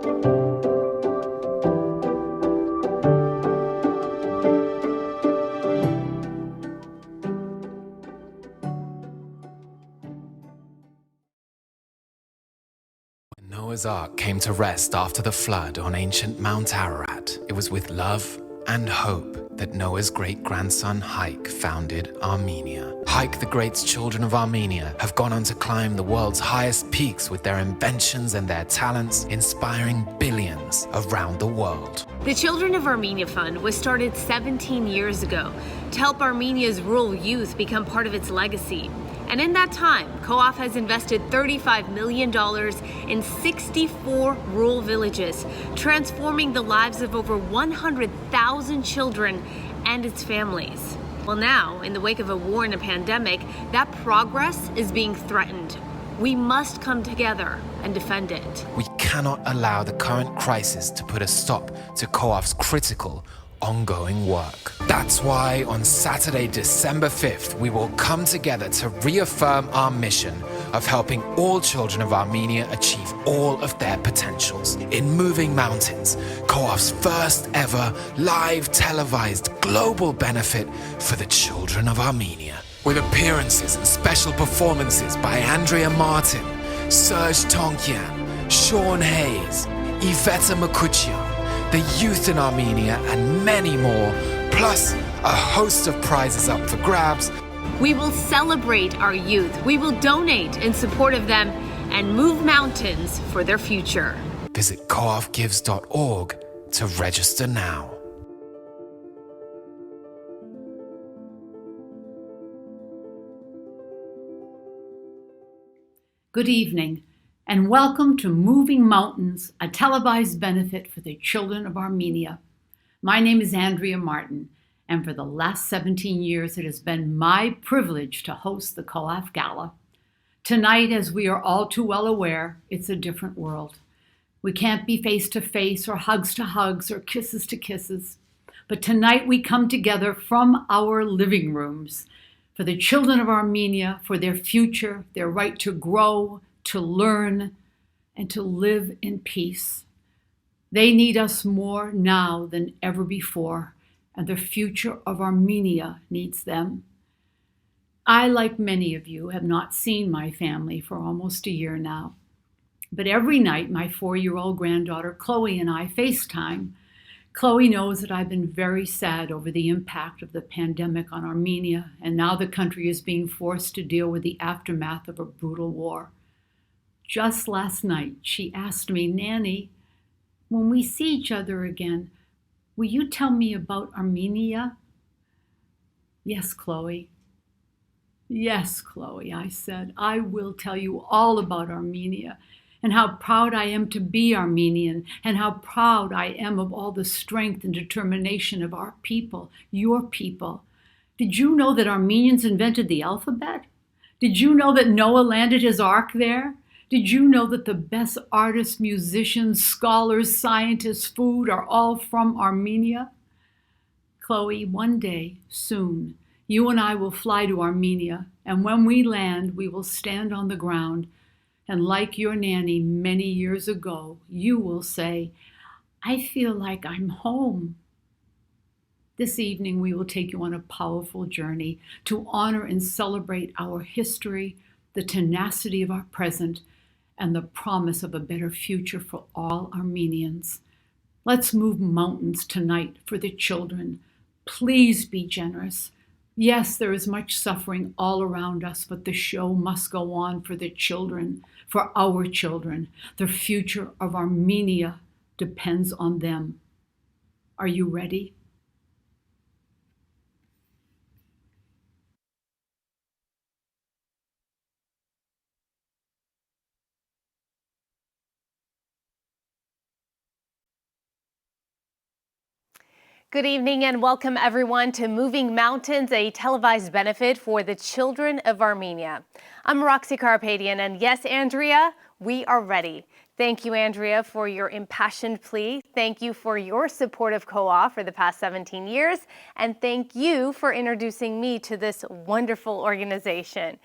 Noah's Ark came to rest after the flood on ancient Mount Ararat. It was with love and hope that Noah's great-grandson Haik founded Armenia. Haik, the great children of Armenia, have gone on to climb the world's highest peaks with their inventions and their talents, inspiring billions around the world. The Children of Armenia Fund was started 17 years ago to help Armenia's rural youth become part of its legacy. And in that time, COAF has invested $35 million in 64 rural villages, transforming the lives of over 100,000 children and its families. Well, now, in the wake of a war and a pandemic, that progress is being threatened. We must come together and defend it. We cannot allow the current crisis to put a stop to COAF's critical ongoing work. That's why on Saturday, December 5th, we will come together to reaffirm our mission of helping all children of Armenia achieve all of their potentials. In Moving Mountains, COAF's first ever live televised global benefit for the children of Armenia. With appearances and special performances by Andrea Martin, Serge Tonkian, Sean Hayes, Iveta Makuchian, the youth in Armenia, and many more, plus a host of prizes up for grabs. We will celebrate our youth. We will donate in support of them and move mountains for their future. Visit coafgives.org to register now. Good evening, and welcome to Moving Mountains, a televised benefit for the children of Armenia. My name is Andrea Martin, and for the last 17 years it has been my privilege to host the COAF Gala. Tonight, as we are all too well aware, it's a different world. We can't be face to face or hugs to hugs or kisses to kisses. But tonight we come together from our living rooms for the children of Armenia, for their future, their right to grow, to learn, and to live in peace. They need us more now than ever before, and the future of Armenia needs them. I, like many of you, have not seen my family for almost a year now. But every night, my 4-year-old granddaughter Chloe and I FaceTime. Chloe knows that I've been very sad over the impact of the pandemic on Armenia, and now the country is being forced to deal with the aftermath of a brutal war. Just last night, she asked me, "Nanny, when we see each other again, will you tell me about Armenia?" "Yes, Chloe." "Yes, Chloe," I said, "I will tell you all about Armenia and how proud I am to be Armenian and how proud I am of all the strength and determination of our people, your people. Did you know that Armenians invented the alphabet? Did you know that Noah landed his ark there? Did you know that the best artists, musicians, scholars, scientists, food are all from Armenia?" Chloe, one day, soon, you and I will fly to Armenia, and when we land, we will stand on the ground, and like your nanny many years ago, you will say, "I feel like I'm home." This evening, we will take you on a powerful journey to honor and celebrate our history, the tenacity of our present, and the promise of a better future for all Armenians. Let's move mountains tonight for the children. Please be generous. Yes, there is much suffering all around us, but the show must go on for the children, for our children. The future of Armenia depends on them. Are you ready? Good evening and welcome everyone to Moving Mountains, a televised benefit for the children of Armenia. I'm Roxy Karapetian, and yes, Andrea, we are ready. Thank you, Andrea, for your impassioned plea. Thank you for your support of COAF for the past 17 years. And thank you for introducing me to this wonderful organization.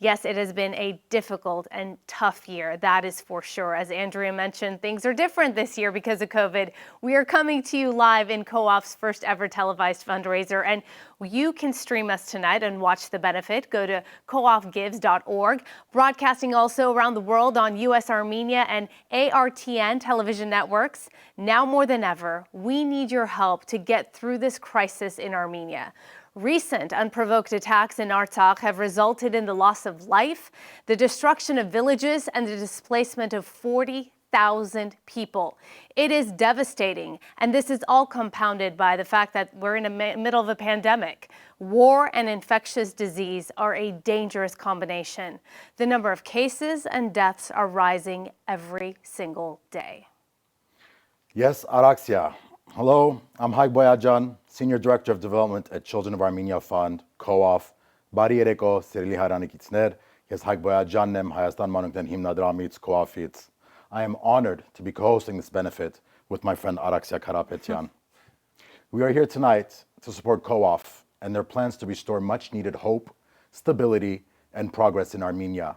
Yes, it has been a difficult and tough year, that is for sure. As Andrea mentioned, things are different this year because of COVID. We are coming to you live in Co-op's first ever televised fundraiser, and you can stream us tonight and watch the benefit. Go to coopgives.org. Broadcasting also around the world on U.S. Armenia and ARTN television networks. Now more than ever, we need your help to get through this crisis in Armenia. Recent unprovoked attacks in Artsakh have resulted in the loss of life, the destruction of villages, and the displacement of 40,000 people. It is devastating, and this is all compounded by the fact that we're in the middle of a pandemic. War and infectious disease are a dangerous combination. The number of cases and deaths are rising every single day. Yes, Araxia. Hello, I'm Haig Boyajan, Senior Director of Development at Children of Armenia Fund, COAF, Բարի երեկո, սիրելի հայրենակիցներ, ես Haig Boyajanն եմ, Հայաստան Մանուկներն հիմնադրամից, COAF-ից. I am honored to be co-hosting this benefit with my friend Araxia Karapetyan. We are here tonight to support COAF and their plans to restore much-needed hope, stability, and progress in Armenia.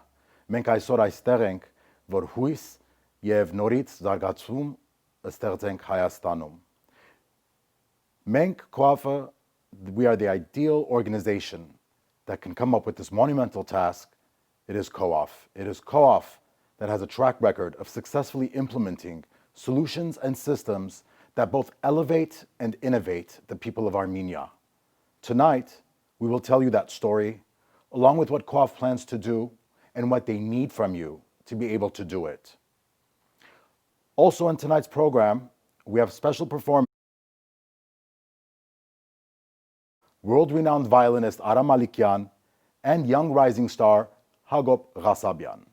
Մենք այսօր այստեղ ենք, որ հույս եւ նորից զարգացում ստեղծենք Հայաստանում. Մենք, COAF, we are the ideal organization that can come up with this monumental task. It is COAF. It is COAF that has a track record of successfully implementing solutions and systems that both elevate and innovate the people of Armenia. Tonight, we will tell you that story, along with what COAF plans to do and what they need from you to be able to do it. Also in tonight's program, we have special performance. World-renowned violinist Ara Malikian and young rising star Hagop Ghassabian.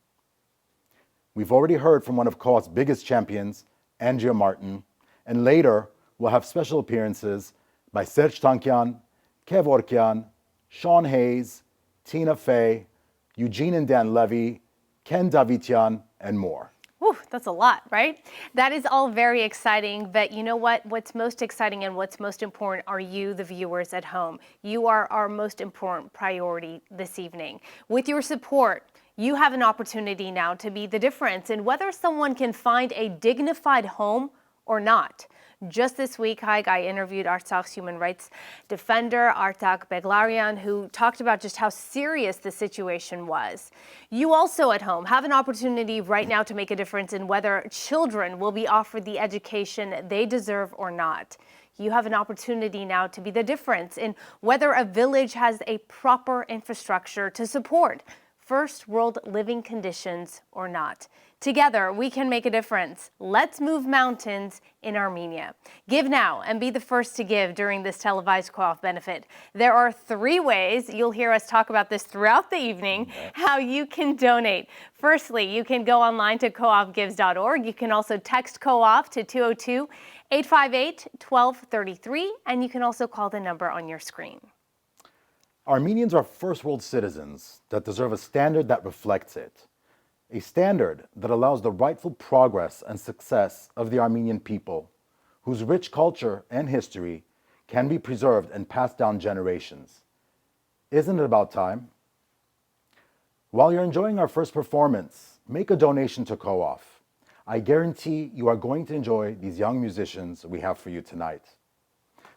We've already heard from one of COAF's biggest champions, Andrea Martin, and later we'll have special appearances by Serge Tankian, Kev Orkian, Sean Hayes, Tina Fey, Eugene and Dan Levy, Ken Davitian, and more. Whew, that's a lot, right? That is all very exciting, but you know what? What's most exciting and what's most important are you, the viewers at home. You are our most important priority this evening. With your support, you have an opportunity now to be the difference in whether someone can find a dignified home or not. Just this week, Haig, I interviewed Artsakh's human rights defender, Artak Beglarian, who talked about just how serious the situation was. You also at home have an opportunity right now to make a difference in whether children will be offered the education they deserve or not. You have an opportunity now to be the difference in whether a village has a proper infrastructure to support first world living conditions or not. Together, we can make a difference. Let's move mountains in Armenia. Give now and be the first to give during this televised COAF benefit. There are 3 ways, you'll hear us talk about this throughout the evening, how you can donate. Firstly, you can go online to coopgives.org. You can also text COAF to 202-858-1233, and you can also call the number on your screen. Armenians are first world citizens that deserve a standard that reflects it. A standard that allows the rightful progress and success of the Armenian people, whose rich culture and history can be preserved and passed down generations. Isn't it about time? While you're enjoying our first performance, make a donation to COAF. I guarantee you are going to enjoy these young musicians we have for you tonight.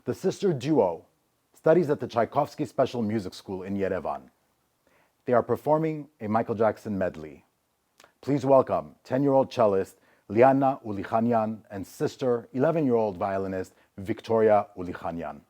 The sister duo studies at the Tchaikovsky Special Music School in Yerevan. They are performing a Michael Jackson medley. Please welcome 10-year-old cellist Liana Ulikhanyan and sister 11-year-old violinist Victoria Ulikhanyan.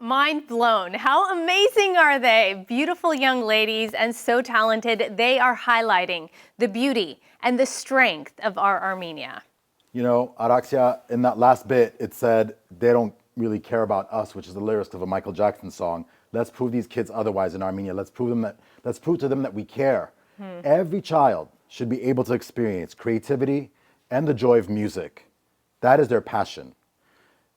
Mind blown. How amazing are they? Beautiful young ladies and so talented. They are highlighting the beauty and the strength of our Armenia. You know, Araxia, in that last bit, it said they don't really care about us, which is the lyrics of a Michael Jackson song. Let's prove these kids otherwise in Armenia. Let's prove to them that we care. Every child should be able to experience creativity and the joy of music. That is their passion.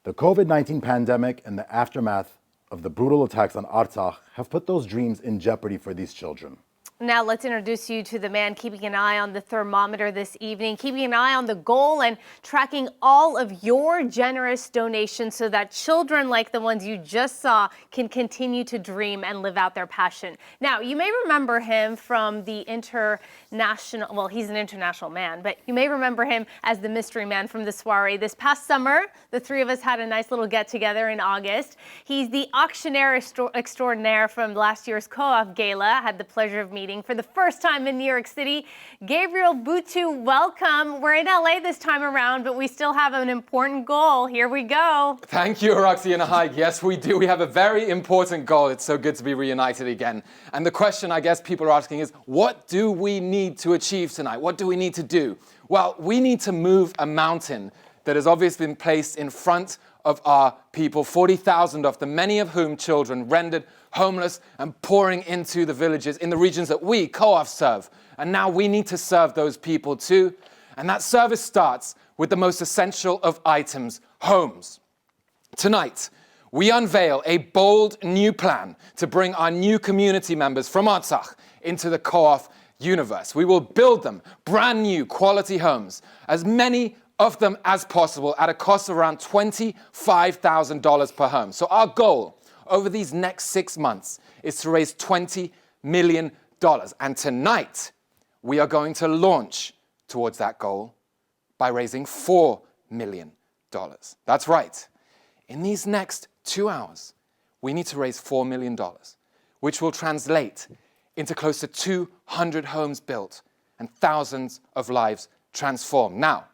The COVID-19 pandemic and the aftermath of the brutal attacks on Artsakh have put those dreams in jeopardy for these children. Now let's introduce you to the man keeping an eye on the thermometer this evening, keeping an eye on the goal and tracking all of your generous donations so that children like the ones you just saw can continue to dream and live out their passion. Now, you may remember him from the international, well, he's an international man, but you may remember him as the mystery man from the soiree. This past summer, the three of us had a nice little get together in August. He's the auctioneer extraordinaire from last year's Co-op Gala. Had the pleasure of meeting for the first time in New York City. Gabriel Butu, welcome. We're in LA this time around, but we still have an important goal. Here we go. Thank you, Araxia and Haig. Yes, we do. We have a very important goal. It's so good to be reunited again. And the question I guess people are asking is, what do we need to achieve tonight? What do we need to do? Well, we need to move a mountain that has obviously been placed in front of our people, 40,000 of them, many of whom children, rendered homeless and pouring into the villages in the regions that we, Co-op, serve. And now we need to serve those people too. And that service starts with the most essential of items, homes. Tonight, we unveil a bold new plan to bring our new community members from Artsakh into the Co-op universe. We will build them brand new quality homes, as many of them as possible, at a cost of around $25,000 per home. So our goal over these next 6 months is to raise $20 million. And tonight, we are going to launch towards that goal by raising $4 million. That's right. In these next 2 hours, we need to raise $4 million, which will translate into close to 200 homes built and thousands of lives transformed. Now,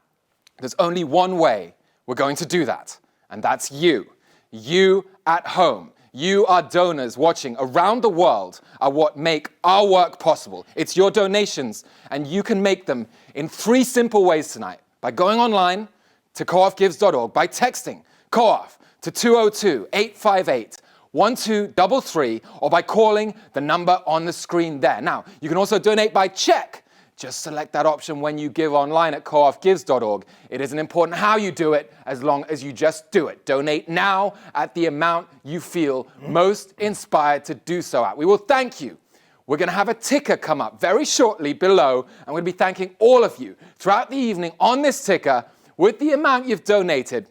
there's only one way we're going to do that, and that's you. You at home. You, our donors watching around the world, are what make our work possible. It's your donations, and you can make them in 3 simple ways tonight. By going online to coopgives.org, by texting COOF to 202-858-1233, or by calling the number on the screen there. Now, you can also donate by check. Just select that option when you give online at coopgives.org. It isn't important how you do it, as long as you just do it. Donate now at the amount you feel most inspired to do so at. We will thank you. We're going to have a ticker come up very shortly below, and we'll be thanking all of you throughout the evening on this ticker with the amount you've donated.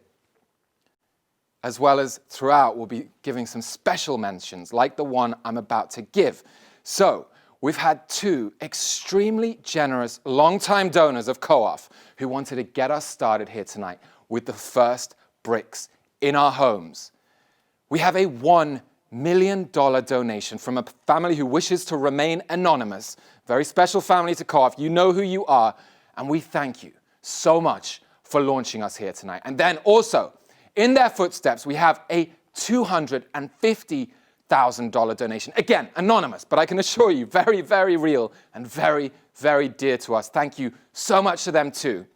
As well as throughout, we'll be giving some special mentions like the one I'm about to give. So, we've had 2 extremely generous long-time donors of Co-op who wanted to get us started here tonight with the first bricks in our homes. We have a $1 million donation from a family who wishes to remain anonymous. Very special family to Co-op. You know who you are, and we thank you so much for launching us here tonight. And then also, in their footsteps, we have a $250,000 donation. Again, anonymous, but I can assure you, very, very real and very, very dear to us. Thank you so much to them too.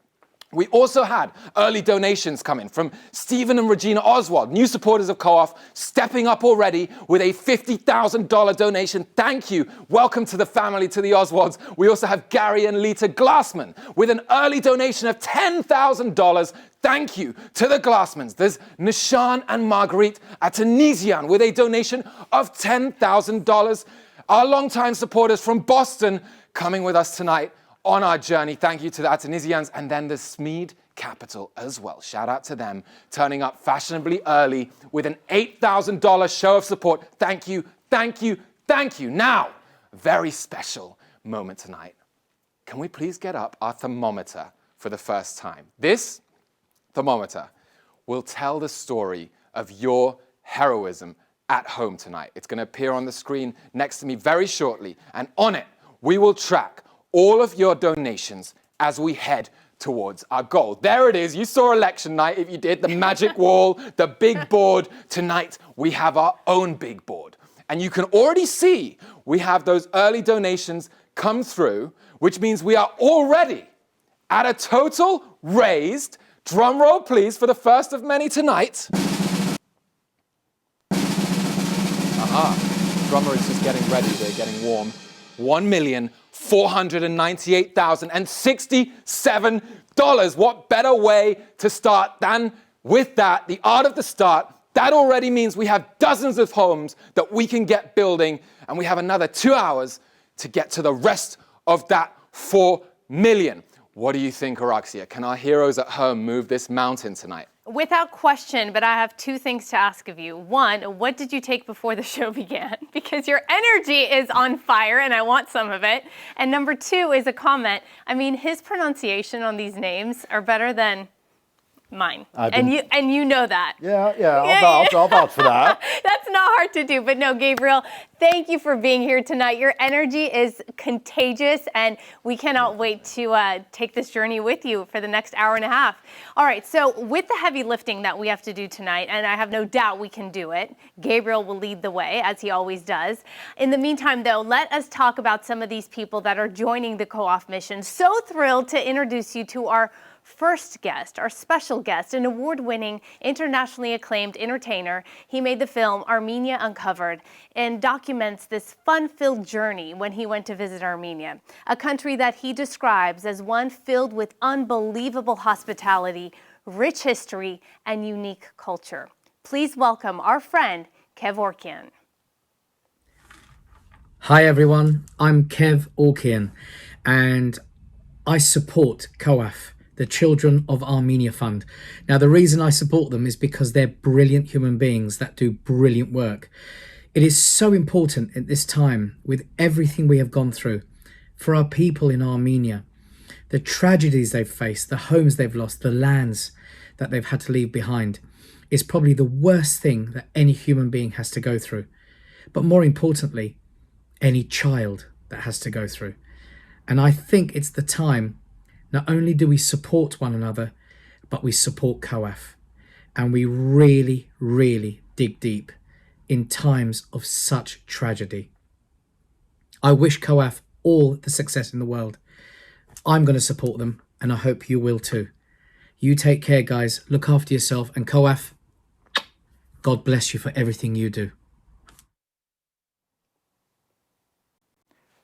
We also had early donations coming from Stephen and Regina Oswald, new supporters of Co-op, stepping up already with a $50,000 donation. Thank you. Welcome to the family, to the Oswalds. We also have Gary and Lita Glassman with an early donation of $10,000. Thank you to the Glassmans. There's Nishan and Marguerite Atanesian with a donation of $10,000. Our longtime supporters from Boston coming with us tonight on our journey. Thank you to the Atanesians, and then the Smead Capital as well. Shout out to them, turning up fashionably early with an $8,000 show of support. Thank you, thank you, thank you. Now, very special moment tonight. Can we please get up our thermometer for the first time? This thermometer will tell the story of your heroism at home tonight. It's going to appear on the screen next to me very shortly, and on it, we will track all of your donations as we head towards our goal. There it is. You saw election night if you did, the magic wall, the big board. Tonight, we have our own big board. And you can already see we have those early donations come through, which means we are already at a total raised, drum roll please, for the first of many tonight. Drummer is just getting ready, they're getting warm. $1,498,067. What better way to start than with that, the art of the start. That already means we have dozens of homes that we can get building, and we have another 2 hours to get to the rest of that 4 million. What do you think, Araxia? Can our heroes at home move this mountain tonight? Without question, but I have two things to ask of you. One, what did you take before the show began? Because your energy is on fire and I want some of it. And number two is a comment. I mean, his pronunciation on these names are better than mine. And you know that. I'll vouch for that. That's not hard to do. But no, Gabriel, thank you for being here tonight. Your energy is contagious, and we cannot wait to take this journey with you for the next hour and a half. All right, so with the heavy lifting that we have to do tonight, and I have no doubt we can do it, Gabriel will lead the way, as he always does. In the meantime, though, let us talk about some of these people that are joining the Co-op mission. So thrilled to introduce you to our first guest, our special guest, an award-winning, internationally acclaimed entertainer. He made the film Armenia Uncovered and documents this fun-filled journey when he went to visit Armenia, a country that he describes as one filled with unbelievable hospitality, rich history, and unique culture. Please welcome our friend, Kevorkian. Hi everyone, I'm Kev Orkian, and I support COAF, the Children of Armenia Fund. Now, the reason I support them is because they're brilliant human beings that do brilliant work. It is so important at this time, with everything we have gone through, for our people in Armenia, the tragedies they've faced, the homes they've lost, the lands that they've had to leave behind, is probably the worst thing that any human being has to go through. But more importantly, any child that has to go through. And I think it's the time. Not only do we support one another, but we support COAF. And we really, really dig deep in times of such tragedy. I wish COAF all the success in the world. I'm going to support them, and I hope you will too. You take care, guys. Look after yourself. And COAF, God bless you for everything you do.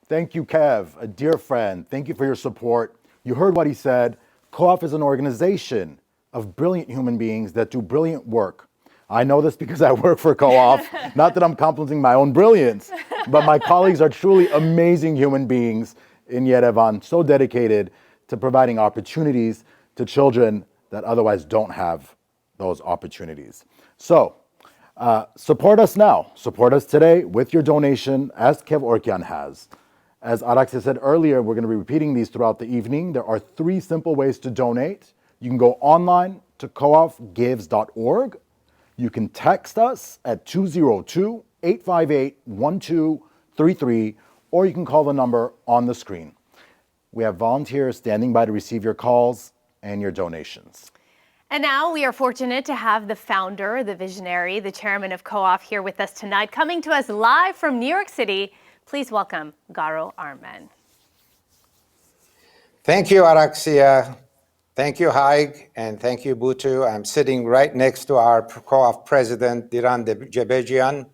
Thank you, Kev, a dear friend. Thank you for your support. You heard what he said. Co-op is an organization of brilliant human beings that do brilliant work. I know this because I work for Co-op. Not that I'm complimenting my own brilliance, but my colleagues are truly amazing human beings in Yerevan, so dedicated to providing opportunities to children that otherwise don't have those opportunities. So support us now. Support us today with your donation, as Kev Orkian has. As Araxia said earlier, we're going to be repeating these throughout the evening. There are 3 simple ways to donate. You can go online to coopgives.org. You can text us at 202-858-1233, or you can call the number on the screen. We have volunteers standing by to receive your calls and your donations. And now we are fortunate to have the founder, the visionary, the chairman of Co-op here with us tonight, coming to us live from New York City. Please welcome Garo Armen. Thank you, Araxia. Thank you, Haig, and thank you, Butu. I'm sitting right next to our Co-op president, Diran Jebejian.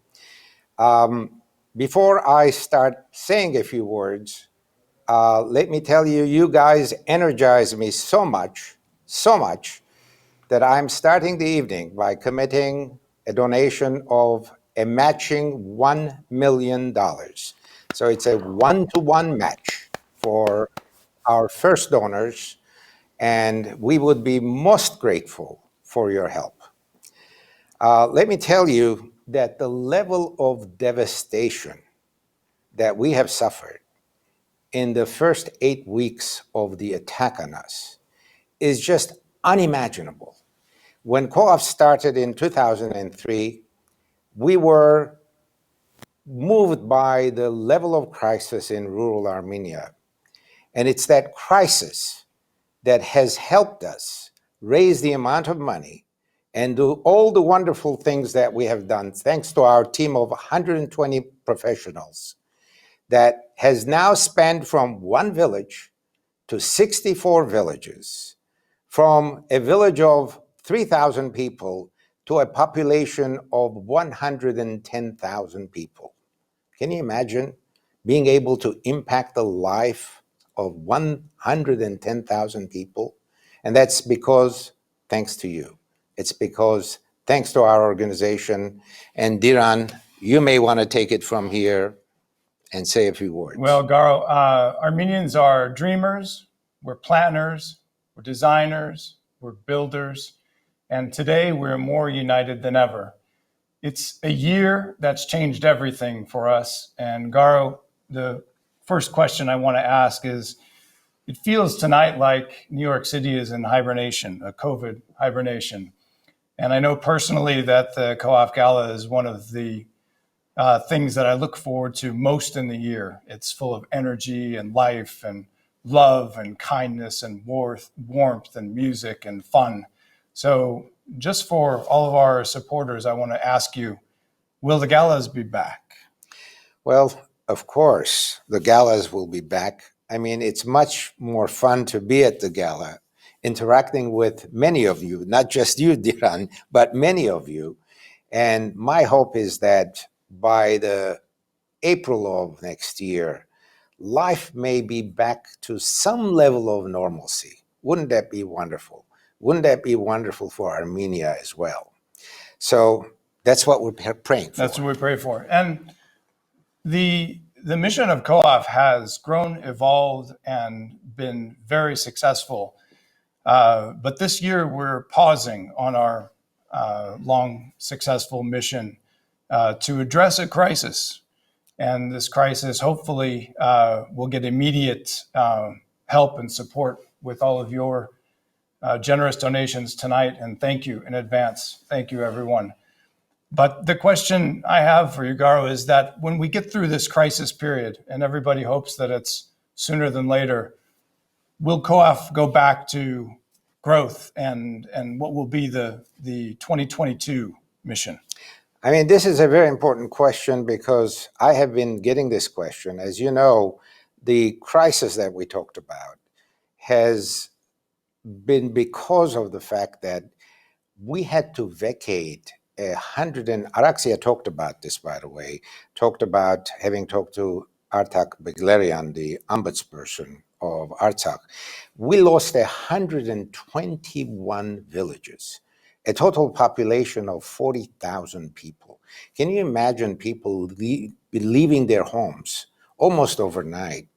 Before I start saying a few words, let me tell you, you guys energize me so much, that I'm starting the evening by committing a donation of a matching $1 million. So it's a 1-to-1 match for our first donors, and we would be most grateful for your help. Let me tell you that the level of devastation that we have suffered in the first 8 weeks of the attack on us is just unimaginable. When Co-op started in 2003, we were moved by the level of crisis in rural Armenia. And it's that crisis that has helped us raise the amount of money and do all the wonderful things that we have done, thanks to our team of 120 professionals that has now spanned from one village to 64 villages, from a village of 3,000 people to a population of 110,000 people. Can you imagine being able to impact the life of 110,000 people? And that's because, thanks to you. It's because, thanks to our organization. And Diran, you may want to take it from here and say a few words. Well, Garo, Armenians are dreamers, we're planners, we're designers, we're builders, and today we're more united than ever. It's a year that's changed everything for us. And Garo, the first question I want to ask is, it feels tonight like New York City is in hibernation, a COVID hibernation. And I know personally that the Co-op Gala is one of the things that I look forward to most in the year. It's full of energy and life and love and kindness and warmth and music and fun. So just for all of our supporters, I want to ask you, will the galas be back? Well, of course, the galas will be back. I mean, it's much more fun to be at the gala, interacting with many of you, not just you, Diran, but many of you. And my hope is that by the April of next year, life may be back to some level of normalcy. Wouldn't that be wonderful? Wouldn't that be wonderful for Armenia as well? So that's what we're praying for. That's what we pray for. And the mission of Co-op has grown, evolved, and been very successful. But this year we're pausing on our long, successful mission to address a crisis. And this crisis hopefully will get immediate help and support with all of your generous donations tonight. And thank you in advance. Thank you, everyone. But the question I have for you, Garo, is that when we get through this crisis period, and everybody hopes that it's sooner than later, will Co-op go back to growth, and what will be the 2022 mission? I mean, this is a very important question because I have been getting this question. As you know, the crisis that we talked about has been because of the fact that we had to vacate Araxia talked about this, by the way, talked about having talked to Artak Beglerian, the ombudsperson of Artsakh. We lost 121 villages, a total population of 40,000 people. Can you imagine people leaving their homes almost overnight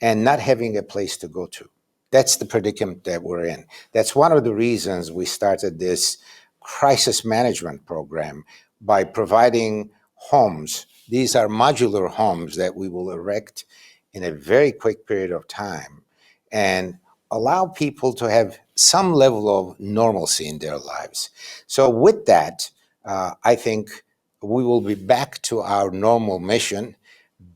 and not having a place to go to? That's the predicament that we're in. That's one of the reasons we started this crisis management program by providing homes. These are modular homes that we will erect in a very quick period of time and allow people to have some level of normalcy in their lives. So with that, I think we will be back to our normal mission.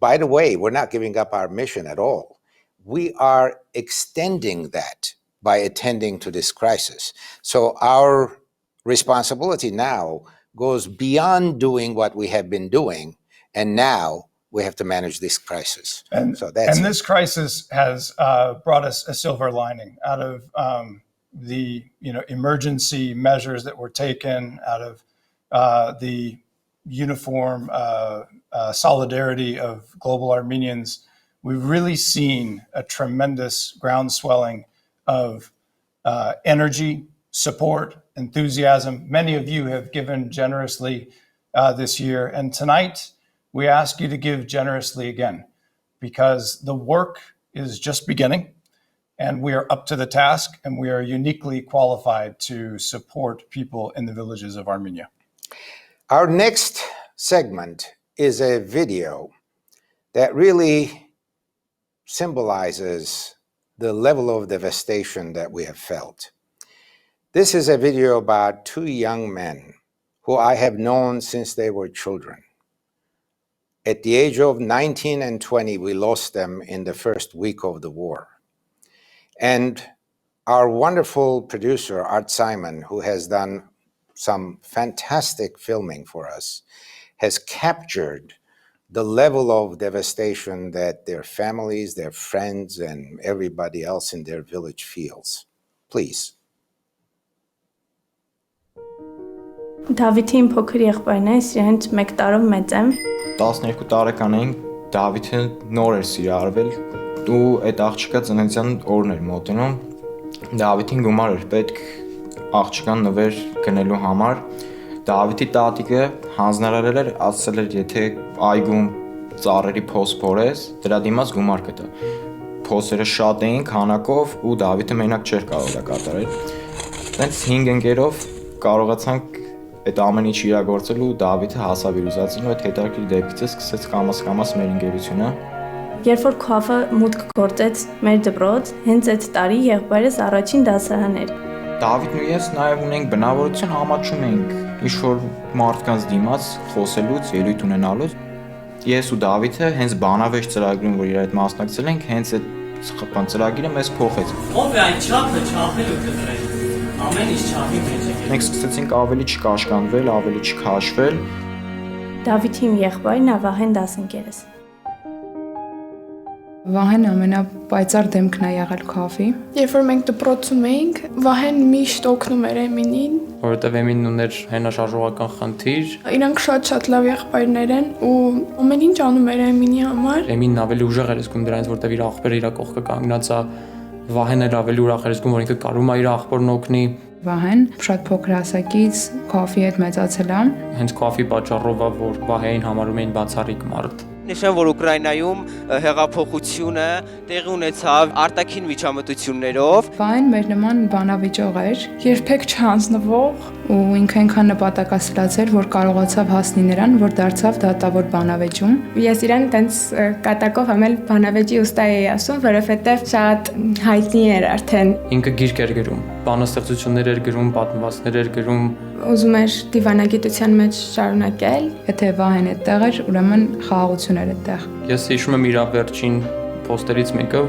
By the way, we're not giving up our mission at all. We are extending that by attending to this crisis. So our responsibility now goes beyond doing what we have been doing, and now we have to manage this crisis. And this crisis has brought us a silver lining out of the emergency measures that were taken, out of the uniform solidarity of global Armenians. We've really seen a tremendous groundswelling of energy, support, enthusiasm. Many of you have given generously this year. And tonight, we ask you to give generously again, because the work is just beginning and we are up to the task, and we are uniquely qualified to support people in the villages of Armenia. Our next segment is a video that really symbolizes the level of devastation that we have felt. This is a video about two young men who I have known since they were children. At the age of 19 and 20, we lost them in the first week of the war. And Our wonderful producer, Art Simon, who has done some fantastic filming for us, has captured the level of devastation that their families, their friends, and everybody else in their village feels. Please. Դավիթին փոքր եղբայրն է, իրենց 1 տարով մեծ եմ։ 12 տարեկան էինք, Դավիթը նոր էր սիրարվել ու այդ աղջիկա ծննդյան օրն էր մոտենում։ Դավիթին գումար էր պետք աղջկան նվեր գնելու համար։ Դավիթի տատիկը հանձնարարել էր, ասել էր, եթե այգում ծառերի փոս փորես, դրա դիմաց գումար կտա։ Փոսերը շատ էին քանակով ու Դավիթը մենակ չէր կարող կատարել։ Դենց 5 ընկերով կարողացանք այդ ամեն ինչ իրագործել ու Դավիթը հասավ իր ուզածին ու այդ հետաքրքիր դեպքից սկսեց կամաց մեր ընկերությունը։ Երբ որ քոավը մուտք գործեց մեր դպրոց, հենց այդ տարի եղբայրս առաջին դասարան էր։ Դավիթն ու ես նաև ունենք բնավորություն համաչում ենք ինչ-որ մարդկանց դիմաց խոսելուց, ելույթ ունենալուց։ Ես ու Դավիթը հենց բանավեճ ծրագրում, որ իր այդ մասնակցել ենք, հենց այդ ծրագիրը մեզ փոխեց։ Ով է այդ չափը չափել ու կտրել։ Ամեն ինչ չափի մեջ է։ Մենք սկսեցինք ավելի չկաշկանդվել, ավելի չքաշվել։ Դավիթի եղբայրն է Վահեն դասընկերս։ Վահեն ամենապայծառ դեմքն է եղել քավի։ Երբ որ մենք դպրոցում էինք, Վահեն միշտ օգնում էր Էմինին, որովհետև Էմինն ուներ հենաշարժողական խնդիր։ Իրանք շատ լավ եղբայրներ են ու ամեն ինչ անում էր Էմինի համար։ Էմինն ավելի ուժեղ էր զգում դրանից, որովհետև իր աղբերը իր կողքը կանգնած է, Վահենն էլ ավելի ուրախ էր զգում, որ ինքը կարում է իր աղբորն օգնի։ Վահեն շատ փոքր հասակից քավի հետ մեծացել է։ Հենց քավի պատճառով է, որ Վահեին համարում էին բացառիկ մարդ։ Նշեմ, որ Ուկրաինայում հեղափոխությունը տեղի ունեցավ արտաքին միջամտություններով։ Վահեն մեր նման բանավիճող էր, երբեք չհանձնվող ու ինքը այնքան նպատակասլաց էր, որ կարողացավ հասնել նրան, որ դարձավ դատավոր բանավեճում։ Ես իրան տենց կատակով ամել բանավեճի ուստա էի ասում, որովհետև շատ հայտնի էր արդեն։ Ինքը գիրք էր գրում, բանաստեղծություններ էր գրում, պատմվածքներ էր գրում։ Ուզում էր դիվանագիտության մեջ շարունակել։ Եթե Վահեն այդտեղ էր, ուրեմն խաղաղություն էր այդտեղ։ Ես հիշում եմ իր վերջին պոստերից մեկը,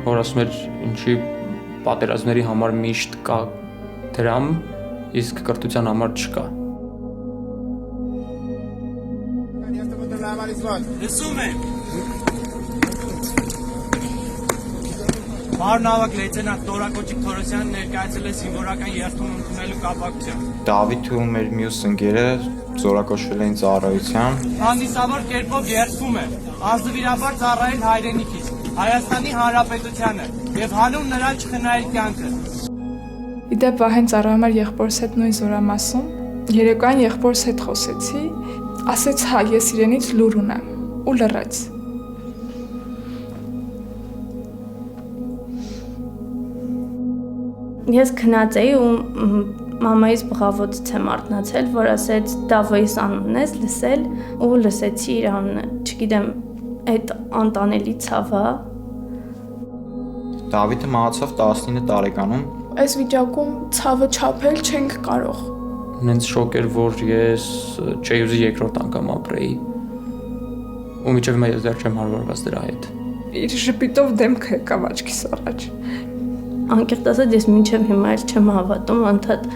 որ ասում էր ինչի պատերազմների համար միշտ կա դրամ, իսկ կրթության համար չկա։ Լսում եմ։ Բարնավակ լեյտենանտ Տորակոչիկ Թորոսյանն ներկայացել է զինվորական երթում ընդունելու կապակցությամբ։ Դավիթը ու մեր մյուս ընկերը զորակոչվել էին ծառայության։ Հանդիսավոր կերպով երթվում է ազնվիրաբար ծառայել հայրենիքից, Հայաստանի Հանրապետությանը եւ հանուն նրա չխնայել կյանքը։ Իդեպ Վահեն ծառայում էր եղբորս հետ նույն զորամասում։ Երեկոյան եղբորս հետ խոսեցի, ասեց հա, ես իրենից լուր ունեմ ու լռեց։ Ես քնած էի ու մամայից բղավոցից եմ արթնացել, որ ասեց Դավոյս անունն ես լսել ու լսեցի իր անունը, չգիտեմ, այդ անտանելի ցավը։ Դավիթը մահացավ 19 տարեկանում։ Այս վիճակում ցավը չափել չենք կարող։ Նենց շոկ էր, որ ես չէի ուզի երկրորդ անգամ ապրեի։ Ու մինչև հիմա ես դեռ չեմ հարվածված դրա հետ։ Իր շպիտով դեմքը եկավ աչքիս առաջ։ Անկեղծ ասած ես մինչև հիմա էլ չեմ հավատում, անդադ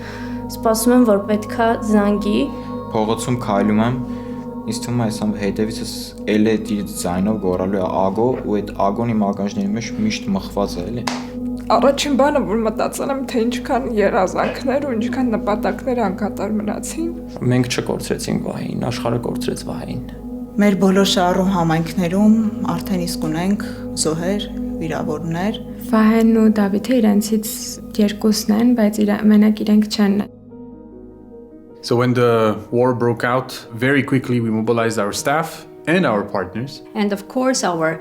սպասում եմ, որ պետքա զանգի։ Փողոցում քայլում եմ, ինձ թվում է այս հետևիցս էլ է իր ձայնով գոռալու է ագո ու այդ ագոն իմ ականջների մեջ միշտ մխված է, էլի։ Առաջին բանը, որ մտածել եմ, թե ինչքան երազանքներ ու ինչքան նպատակներ անկատար մնացին։ Մենք չկորցրեցինք Վահեին, աշխարհը կորցրեց Վահեին։ Մեր բոլոր շահառու համայնքներում արդեն իսկ ունենք զոհեր, վիրավորներ։ Վահենն ու Դավիթը իրենցից երկուսն են, բայց մենակ իրենք չեն։ So when the war broke out, very quickly we mobilized our staff and our partners. And of course our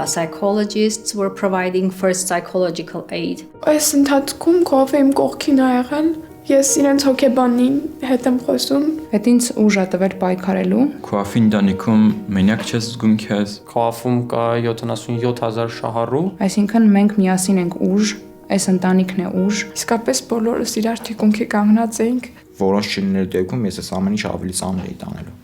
psychologists were providing first psychological aid. Այս ընթացքում քովը իմ կողքին ա եղել, ես իրենց հոգեբանին հետ եմ խոսում։ Այդ ինձ ուժ ա տվել պայքարելու։ Քոաֆի ընտանիքում մենակ չես զգում քեզ։ Քոաֆում կա 77000 շահառու։ Այսինքն մենք միասին ենք ուժ, այս ընտանիքն է ուժ։ Իսկապես բոլորս իրար թիկունքի կանգնած էինք։ Որոշ չլիներ դեպքում ես այս ամեն ինչ ավելի ծանր էի տանելու։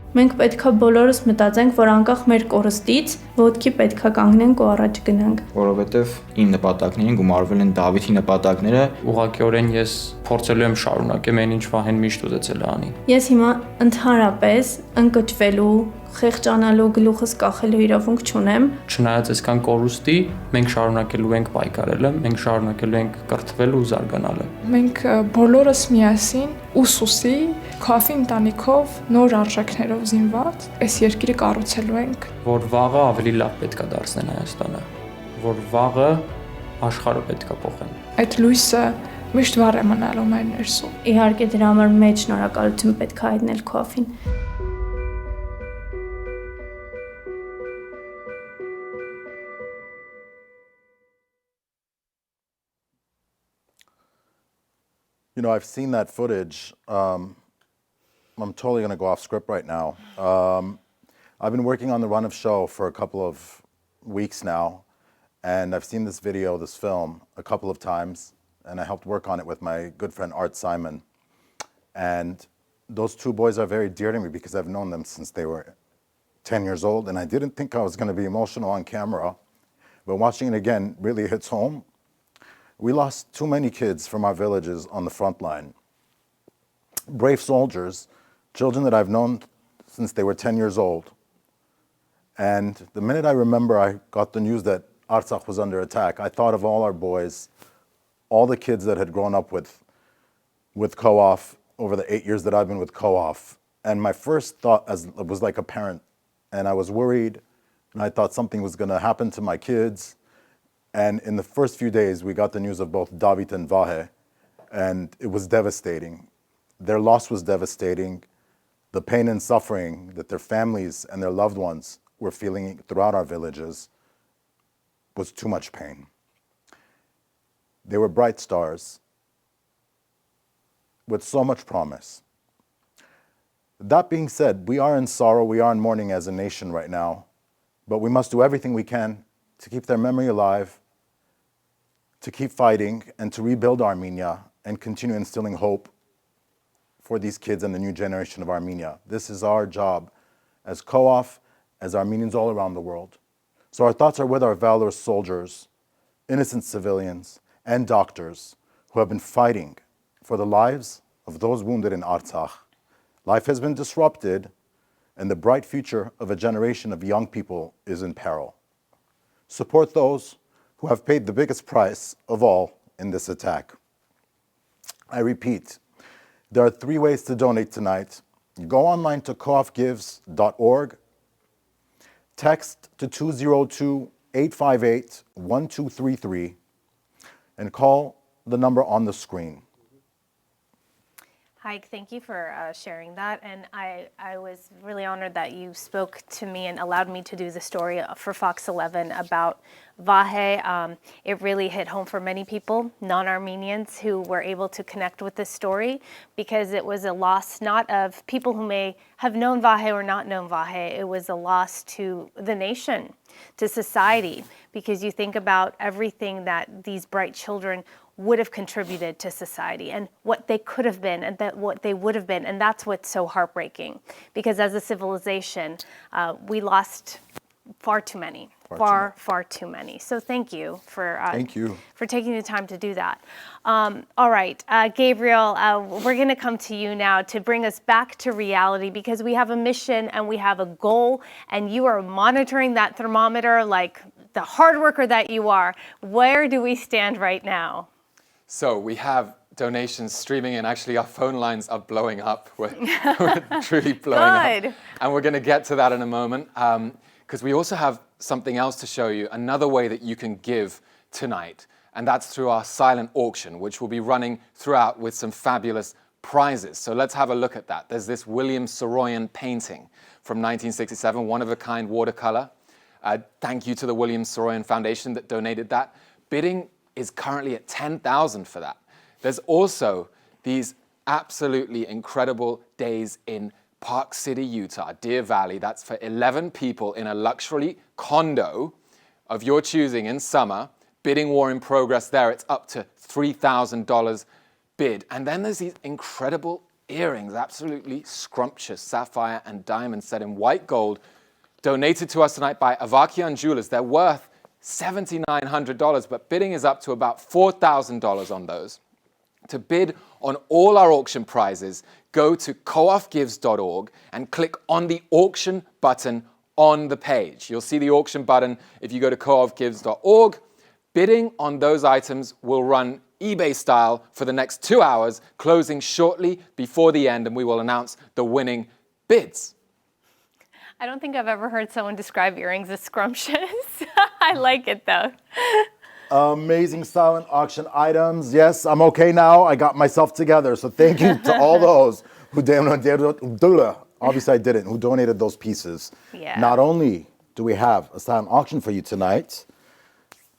Մենք պետքա բոլորս մտածենք, որ անկախ մեր կորստից ոտքի պետքա կանգնենք ու առաջ գնանք։ Որովհետև իմ նպատակներին գումարվել են Դավիթի նպատակները։ Ուղղակիորեն ես փորձելու եմ շարունակեմ այն ինչ Վահեն միշտ ուզեցել է անի։ Ես հիմա ընդհանրապես ընկճվելու, խեղճանալու, գլուխս կախելու իրավունք չունեմ։ Չնայած այսքան կորուստի, մենք շարունակելու ենք պայքարելը, մենք շարունակելու ենք կրթվել ու զարգանալը։ Մենք բոլորս միասին ուսուսի, քաֆի ընտանիքով, նոր արժեքներով զինված այս երկիրը կառուցելու ենք։ Որ վաղը ավելի լավ պետք է դարձնեն Հայաստանը, որ վաղը աշխարհը պետք է փոխեն։ Այդ լույսը միշտ վառ է մնալու մեր ներսում։ Իհարկե դրա համար մեծ շնորհակալություն պետք է հայտնել քաֆին։ You know, I've seen that footage. I'm totally going to go off script right now. I've been working on the run of show for a couple of weeks now, and I've seen this video, this film, a couple of times, and I helped work on it with my good friend Art Simon. And those two boys are very dear to me because I've known them since they were 10 years old, and I didn't think I was going to be emotional on camera, but watching it again really hits home. We lost too many kids from our villages on the front line. Brave soldiers, children that I've known since they were 10 years old. And the minute I remember I got the news that Artsakh was under attack, I thought of all our boys, all the kids that had grown up with COAF over the 8 years that I've been with COAF. And my first thought was like a parent, and I was worried, and I thought something was gonna happen to my kids. And in the first few days, we got the news of both David and Vahe, and it was devastating. Their loss was devastating. The pain and suffering that their families and their loved ones were feeling throughout our villages was too much pain. They were bright stars with so much promise. That being said, we are in sorrow, we are in mourning as a nation right now, but we must do everything we can to keep their memory alive, to keep fighting, and to rebuild Armenia and continue instilling hope for these kids and the new generation of Armenia. This is our job as COAF, as Armenians all around the world. So our thoughts are with our valorous soldiers, innocent civilians, and doctors who have been fighting for the lives of those wounded in Artsakh. Life has been disrupted, and the bright future of a generation of young people is in peril. Support those who have paid the biggest price of all in this attack. I repeat, there are 3 ways to donate tonight. You go online to coafgives.org, text to 202-858-1233, and call the number on the screen. Haik, thank you for sharing that, and I was really honored that you spoke to me and allowed me to do the story for Fox 11 about Vahe. It really hit home for many people, non-Armenians, who were able to connect with this story because it was a loss not of people who may have known Vahe or not known Vahe. It was a loss to the nation, to society, because you think about everything that these bright children would have contributed to society and what they could have been and what they would have been. And that's what's so heartbreaking, because as a civilization, we lost far too many, far too many. So thank you for taking the time to do that. All right, Gabriel, we're gonna come to you now to bring us back to reality, because we have a mission and we have a goal, and you are monitoring that thermometer like the hard worker that you are. Where do we stand right now? So we have donations streaming in. Actually, our phone lines are blowing up. We're truly blowing up. And we're going to get to that in a moment, because we also have something else to show you, another way that you can give tonight. And that's through our silent auction, which will be running throughout with some fabulous prizes. So let's have a look at that. There's this William Soroyan painting from 1967, one-of-a-kind watercolor. Thank you to the William Soroyan Foundation that donated that. Bidding is currently at $10,000 for that. There's also these absolutely incredible days in Park City, Utah, Deer Valley. That's for 11 people in a luxury condo of your choosing in summer. Bidding war in progress there. It's up to $3,000 bid. And then there's these incredible earrings, absolutely scrumptious, sapphire and diamond set in white gold, donated to us tonight by Avakian Jewelers. They're worth $7,900, but bidding is up to about $4,000 on those. To bid on all our auction prizes, go to coafgives.org and click on the auction button on the page. You'll see the auction button if you go to coafgives.org. Bidding on those items will run eBay style for the next 2 hours, closing shortly before the end, and we will announce the winning bids. I don't think I've ever heard someone describe earrings as scrumptious. I like it though. Amazing silent auction items. Yes, I'm okay now. I got myself together. So thank you to all those who obviously I didn't, who donated those pieces. Yeah. Not only do we have a silent auction for you tonight,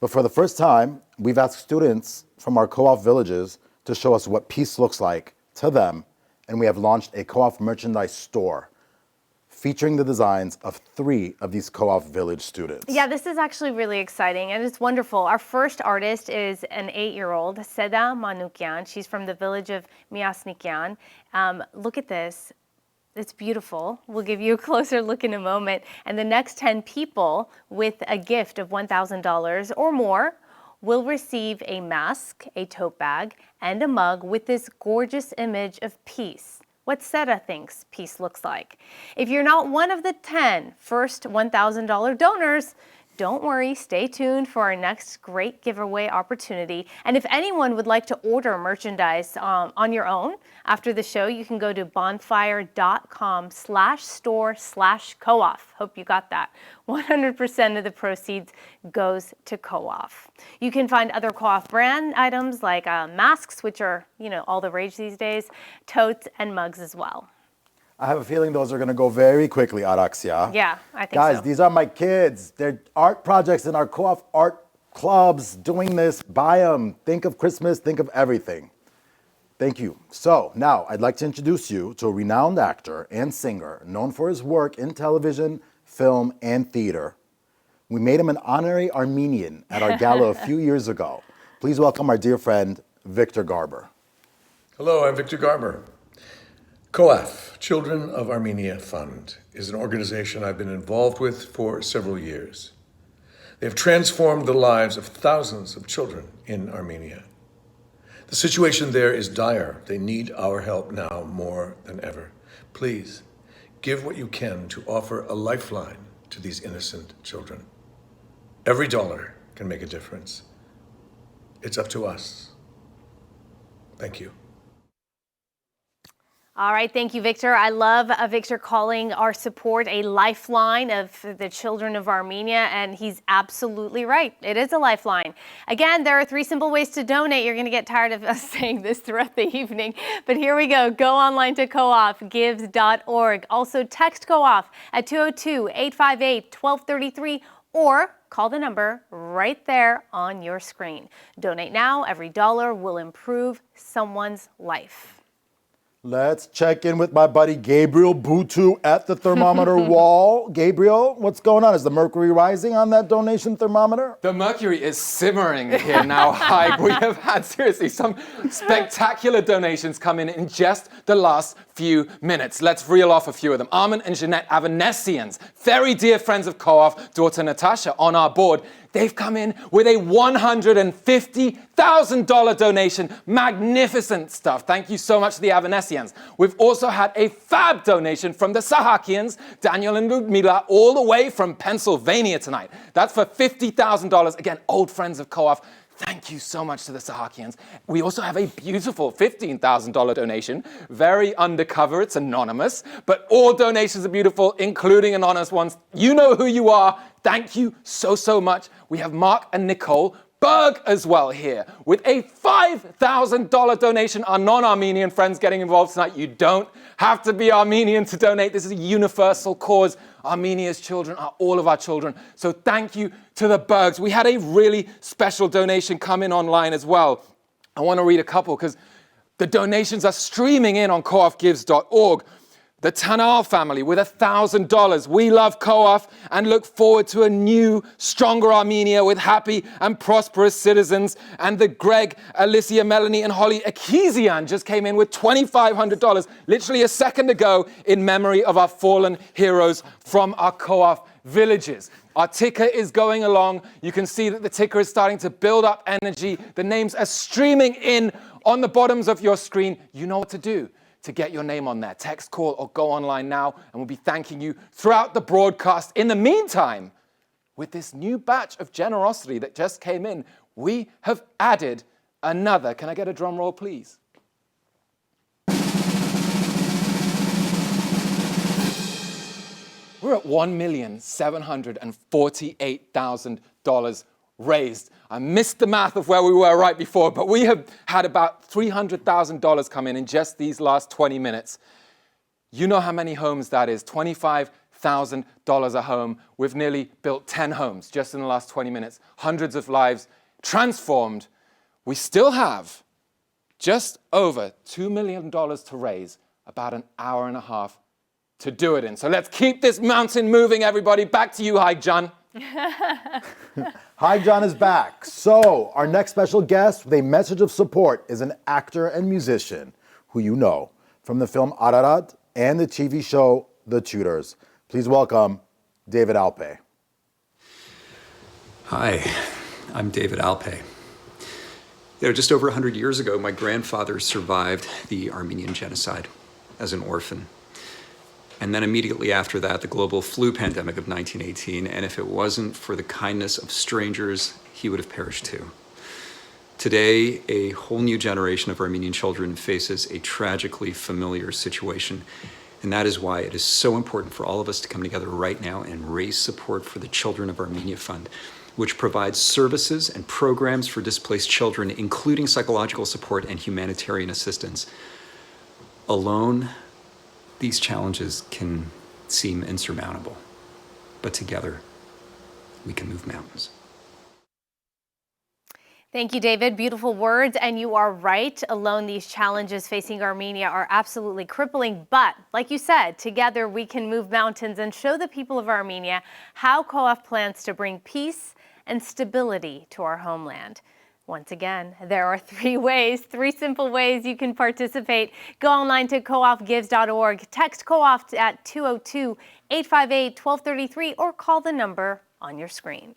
but for the first time, we've asked students from our co-op villages to show us what peace looks like to them, and we have launched a co-op merchandise store featuring the designs of 3 of these co-op village students. Yeah, this is actually really exciting and it's wonderful. Our first artist is an 8-year-old, Seda Manukyan. She's from the village of Miasnikyan. Look at this. It's beautiful. We'll give you a closer look in a moment. And the next 10 people with a gift of $1,000 or more will receive a mask, a tote bag, and a mug with this gorgeous image of peace. What Seda thinks peace looks like. If you're not one of the 10 first $1,000 donors, don't worry, stay tuned for our next great giveaway opportunity. And if anyone would like to order merchandise on your own after the show, you can go to bonfire.com/store/co-op. Hope you got that. 100% of the proceeds goes to co-op. You can find other co-op brand items like masks, which are, all the rage these days, totes, and mugs as well. I have a feeling those are going to go very quickly, Araxia. Yeah, I think Guys, so. these are my kids. They're art projects in our co-op art clubs doing this. Buy them. Think of Christmas. Think of everything. Thank you. So now I'd like to introduce you to a renowned actor and singer known for his work in television, film, and theater. We made him an honorary Armenian at our gala a few years ago. Please welcome our dear friend, Victor Garber. Hello, I'm Victor Garber. COAF, Children of Armenia Fund, is an organization I've been involved with for several years. They have transformed the lives of thousands of children in Armenia. The situation there is dire. They need our help now more than ever. Please, give what you can to offer a lifeline to these innocent children. Every dollar can make a difference. It's up to us. Thank you. All right, thank you, Victor. I love Victor calling our support a lifeline of the children of Armenia, and he's absolutely right. It is a lifeline. Again, there are 3 simple ways to donate. You're going to get tired of us saying this throughout the evening, but here we go. Go online to coafgives.org. Also, text COAF at 202-858-1233 or call the number right there on your screen. Donate now. Every dollar will improve someone's life. Let's check in with my buddy Gabriel Butu at the thermometer wall. Gabriel, what's going on? Is the mercury rising on that donation thermometer? The mercury is simmering here now, Haig. We have had, seriously, some spectacular donations come in just the last few minutes. Let's reel off a few of them. Armin and Jeanette Avanesians, very dear friends of co-op, daughter Natasha on our board. They've come in with a $150,000 donation. Magnificent stuff. Thank you so much to the Avanesians. We've also had a fab donation from the Sahakians, Daniel and Ludmila, all the way from Pennsylvania tonight. That's for $50,000. Again, old friends of co-op. Thank you so much to the Sahakians. We also have a beautiful $15,000 donation. Very undercover, it's anonymous, but all donations are beautiful, including anonymous ones. You know who you are. Thank you so much. We have Mark and Nicole Berg as well here with a $5,000 donation. Our non-Armenian friends getting involved tonight. You don't have to be Armenian to donate. This is a universal cause. Armenia's children are all of our children. So thank you to the Bergs. We had a really special donation come in online as well. I want to read a couple because the donations are streaming in on coafgives.org. The Tanal family with $1,000. We love Koaf and look forward to a new, stronger Armenia with happy and prosperous citizens. And the Greg, Alicia, Melanie, and Holly Akizian just came in with $2,500, literally a second ago, in memory of our fallen heroes from our Koaf villages. Our ticker is going along. You can see that the ticker is starting to build up energy. The names are streaming in on the bottoms of your screen. You know what to do to get your name on there. Text, call, or go online now, and we'll be thanking you throughout the broadcast. In the meantime, with this new batch of generosity that just came in, we have added another. Can I get a drum roll, please? We're at $1,748,000 raised. I missed the math of where we were right before, but we have had about $300,000 come in just these last 20 minutes. You know how many homes that is, $25,000 a home. We've nearly built 10 homes just in the last 20 minutes. Hundreds of lives transformed. We still have just over $2 million to raise, about an hour and a half to do it in. So let's keep this mountain moving, everybody. Back to you, Haig John. Haig John is back. So our next special guest with a message of support is an actor and musician who you know from the film Ararat and the TV show The Tudors. Please welcome David Alpay. Hi, I'm David Alpay. Just over 100 years ago, my grandfather survived the Armenian genocide as an orphan. And then immediately after that, the global flu pandemic of 1918, and if it wasn't for the kindness of strangers, he would have perished too. Today, a whole new generation of Armenian children faces a tragically familiar situation, and that is why it is so important for all of us to come together right now and raise support for the Children of Armenia Fund, which provides services and programs for displaced children, including psychological support and humanitarian assistance. Alone, these challenges can seem insurmountable, but together, we can move mountains. Thank you, David. Beautiful words, and you are right. Alone, these challenges facing Armenia are absolutely crippling, but like you said, together we can move mountains and show the people of Armenia how Koaf plans to bring peace and stability to our homeland. Once again, there are three simple ways you can participate. Go online to coafgives.org, text COAF at 202-858-1233, or call the number on your screen.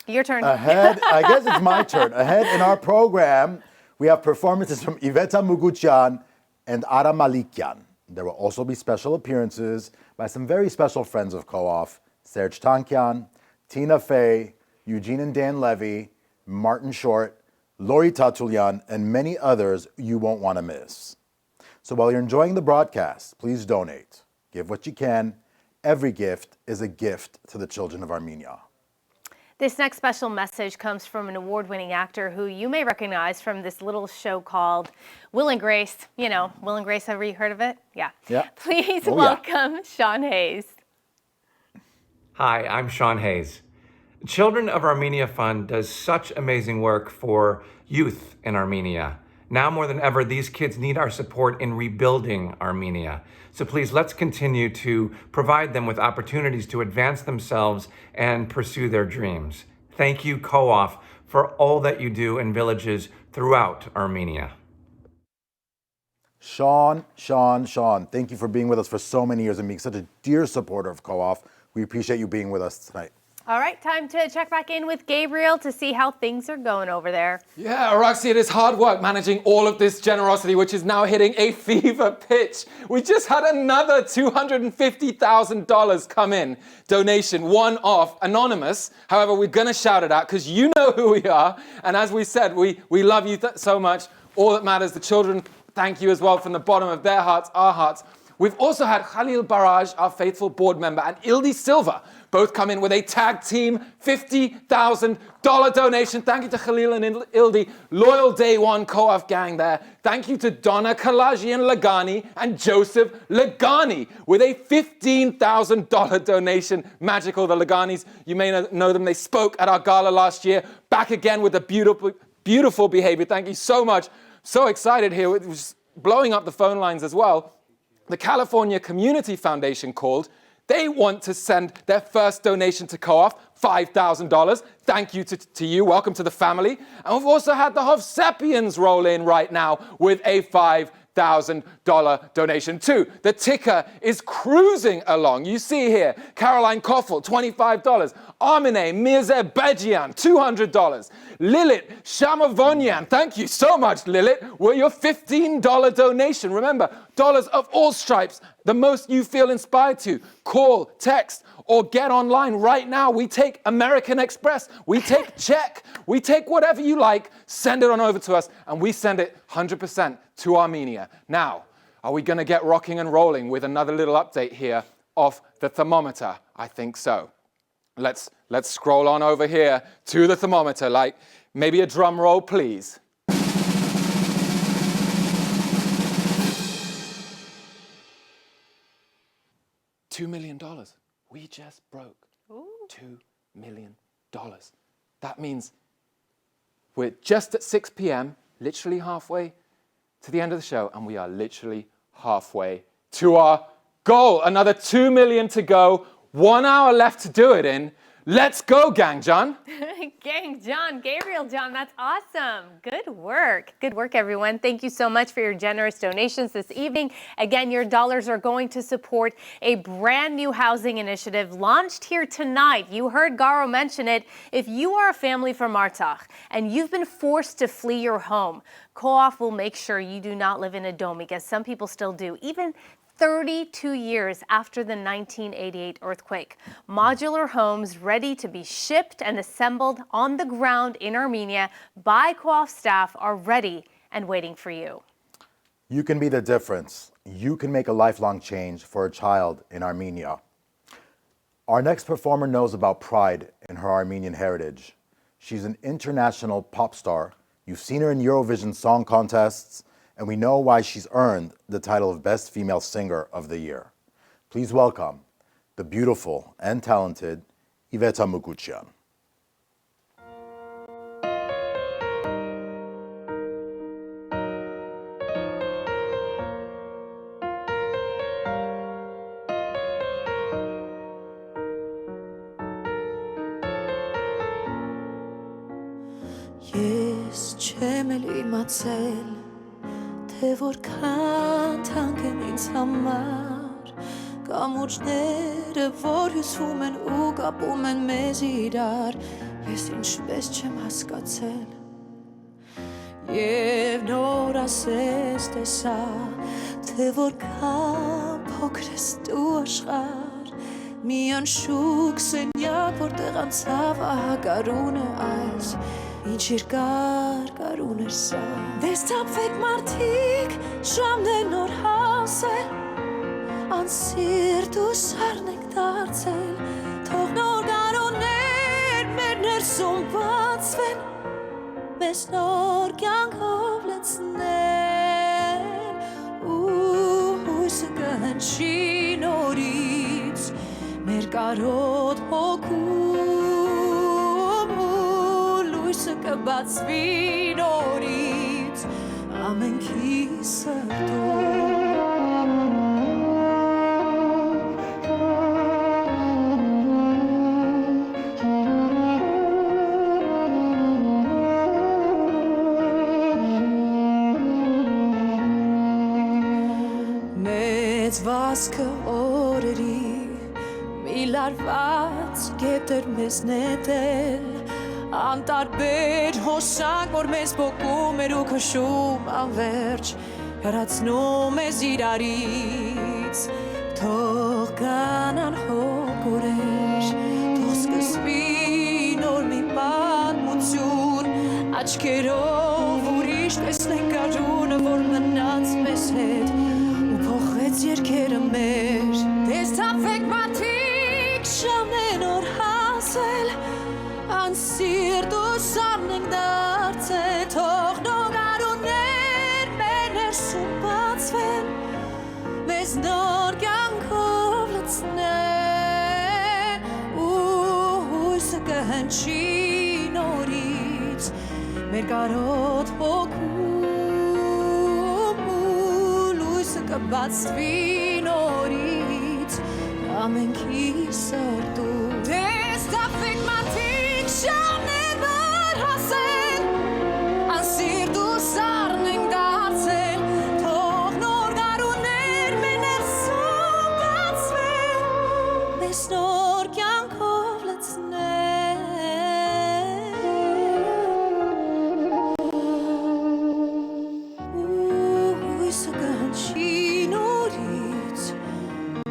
Your turn. Ahead, I guess it's my turn. Ahead in our program, we have performances from Iveta Muguchian and Ara Malikian. There will also be special appearances by some very special friends of Koaf, Serge Tankian, Tina Fey, Eugene and Dan Levy, Martin Short, Lori Tatulian, and many others you won't want to miss. So while you're enjoying the broadcast, please donate. Give what you can. Every gift is a gift to the children of Armenia. This next special message comes from an award-winning actor who you may recognize from this little show called Will and Grace. You know, Will and Grace, have you heard of it? Yeah. Please welcome Sean Hayes. Hi, I'm Sean Hayes. Children of Armenia Fund does such amazing work for youth in Armenia. Now more than ever, these kids need our support in rebuilding Armenia. So please, let's continue to provide them with opportunities to advance themselves and pursue their dreams. Thank you, Koaf, for all that you do in villages throughout Armenia. Sean, thank you for being with us for so many years and being such a dear supporter of Koaf. We appreciate you being with us tonight. All right, time to check back in with Gabriel to see how things are going over there. Yeah, Roxy, it is hard work managing all of this generosity, which is now hitting a fever pitch. We just had another $250,000 come in. Donation, one-off, anonymous. However, we're going to shout it out because you know who we are. And as we said, we love you so much. All that matters, the children, thank you as well from the bottom of their hearts, our hearts. We've also had Khalil Baraj, our faithful board member, and Ildi Silva both come in with a tag team $50,000 donation. Thank you to Khalil and Ildi, loyal day one Koaf gang there. Thank you to Donna Kalajian Lagani and Joseph Lagani with a $15,000 donation. Magical, the Laganis. You may know them. They spoke at our gala last year. Back again with a beautiful behavior. Thank you so much. So excited here. blowing up the phone lines as well. The California Community Foundation called. They want to send their first donation to Co-op, $5,000. Thank you to you. Welcome to the family. And we've also had the Hovsepians roll in right now with a $5,000 donation too. The ticker is cruising along. You see here, Caroline Koffel, $25. Armenia Mirzebejian, $200. Lilith Shamavonyan, thank you so much, Lilith, were your $15 donation. Remember, dollars of all stripes, the most you feel inspired to. Call, text, or get online right now. We take American Express, we take check, we take whatever you like, send it on over to us, and we send it 100% to Armenia. Now, are we going to get rocking and rolling with another little update here of the thermometer? I think so. Let's scroll on over here to the thermometer, like maybe a drum roll, please. $2 million. We just broke $2 million. That means we're just at 6 p.m., literally halfway to the end of the show, and we are literally halfway to our goal. Another 2 million to go. 1 hour left to do it in. Let's go, Gang John. Gang John, Gabriel John, that's awesome. Good work. Good work, everyone. Thank you so much for your generous donations this evening. Again, your dollars are going to support a brand new housing initiative launched here tonight. You heard Garo mention it. If you are a family from Artsakh and you've been forced to flee your home, Co-op will make sure you do not live in a domik, as some people still do, even 32 years after the 1988 earthquake. Modular homes ready to be shipped and assembled on the ground in Armenia by Co-op staff are ready and waiting for you. You can be the difference. You can make a lifelong change for a child in Armenia. Our next performer knows about pride in her Armenian heritage. She's an international pop star. You've seen her in Eurovision song contests, and we know why she's earned the title of Best Female Singer of the Year. Please welcome the beautiful and talented Iveta Mukuchian. Ես չեմ էլ իմացել թե որքան թանկ են ինձ համար կամուրջները որ հյուսվում են ու կապում են մեզ իրար ես ինչպես չեմ հասկացել եւ նոր ասես տեսա թե որքան փոքր ես դու աշխարհ մի անշուք սենյակ որտեղ անցավ ահա գարուն է այս Ինչ երկար կարուն էր սա Դες թափվեք մարդիկ շամն է նոր հասել Անսիրտ ու սառն եք դարձել Թող նոր գարուններ մեր ներսում բացվեն Մեզ նոր կյանքով լցնեն Ու հույսը կհնչի նորից մեր կարոտ հոգում կբացվի նորից ամենքի սրտում մեծ վազքը օրերի մի լարված գետեր մեզ նետել Անտարբեր հոսանք, որ մեզ բոկում էր ու քշում անվերջ Հեռացնում ես իրարից Թող կանան հոգորեր Թող սկսվի նոր մի պատմություն Աչքերով ուրիշ տեսնենք արունը, որ մնաց մեզ հետ Ու փոխեց երկերը մեր Դες թափվեք մարդիկ, շամն է նոր հասել Անսիրտ ու սառն ենք դարձել Թող նոր գարուններ մեր ներսում բացվեն Մեզ նոր կյանքով լցնեն Ու հույսը կհնչի նորից Մեր կարոտ հոգում ու կբացվի նորից ամենքի սրտում Դες տապվեք մարդիկ շան է վար հասել Անսիրտ ու սարն ենք դարձել Թող նոր գարուներ մեներսում բացվեն Մեզ նոր կյանքով լցնել Հույսը կհնչի նորից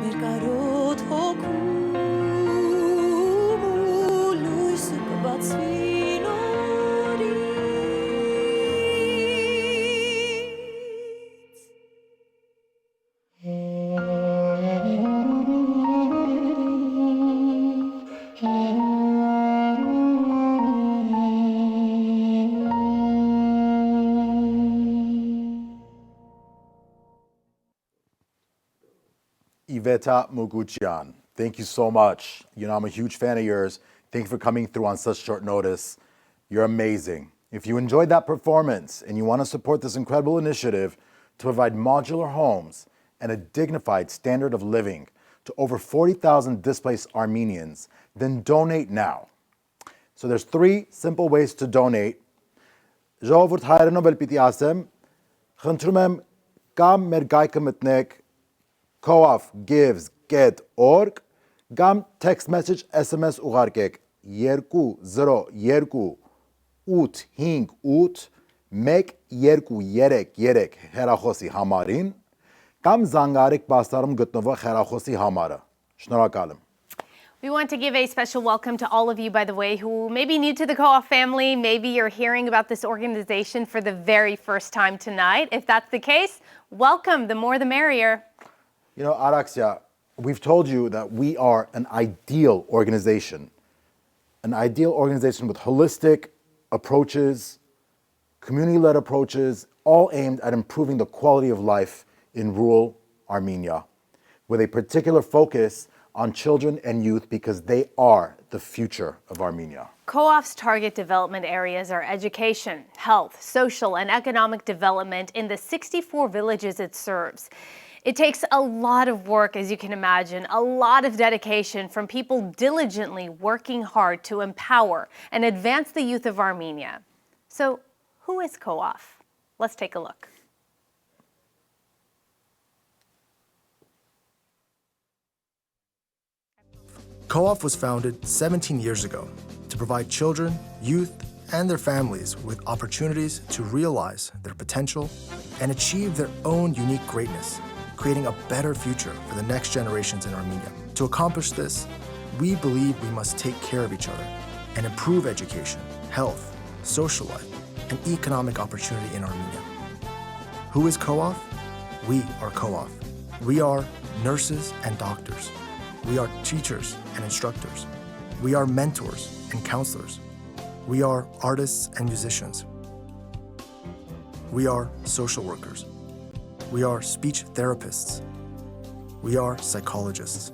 մեր կարոտ հոգում Լույսը կբացվի նորից Iveta Muguchian, thank you so much. You know, I'm a huge fan of yours. Thank you for coming through on such short notice. You're amazing. If you enjoyed that performance and you want to support this incredible initiative to provide modular homes and a dignified standard of living to over 40,000 displaced Armenians, then donate now. So there's 3 simple ways to donate. Ժողովուրդ հայրենով էլ պիտի ասեմ, խնդրում եմ կամ մեր գայքը մտնեք coafgivesget.org կամ text message SMS ուղարկեք 202-858-1233 հեռախոսի համարին կամ զանգարեք բաստարում գտնվող հեռախոսի համարը։ Շնորհակալ եմ։ We want to give a special welcome to all of you, by the way, who may be new to the Co-op family. Maybe you're hearing about this organization for the very first time tonight. If that's the case, welcome. The more the merrier. You know, Araxia, we've told you that we are an ideal organization with holistic approaches, community-led approaches, all aimed at improving the quality of life in rural Armenia, with a particular focus on children and youth because they are the future of Armenia. Co-op's target development areas are education, health, social, and economic development in the 64 villages it serves. It takes a lot of work, as you can imagine, a lot of dedication from people diligently working hard to empower and advance the youth of Armenia. So, who is Co-op? Let's take a look. Co-op was founded 17 years ago to provide children, youth, and their families with opportunities to realize their potential and achieve their own unique greatness, creating a better future for the next generations in Armenia. To accomplish this, we believe we must take care of each other and improve education, health, social life, and economic opportunity in Armenia. Who is Co-op? We are Co-op. We are nurses and doctors. We are teachers and instructors. We are mentors and counselors. We are artists and musicians. We are social workers. We are speech therapists. We are psychologists.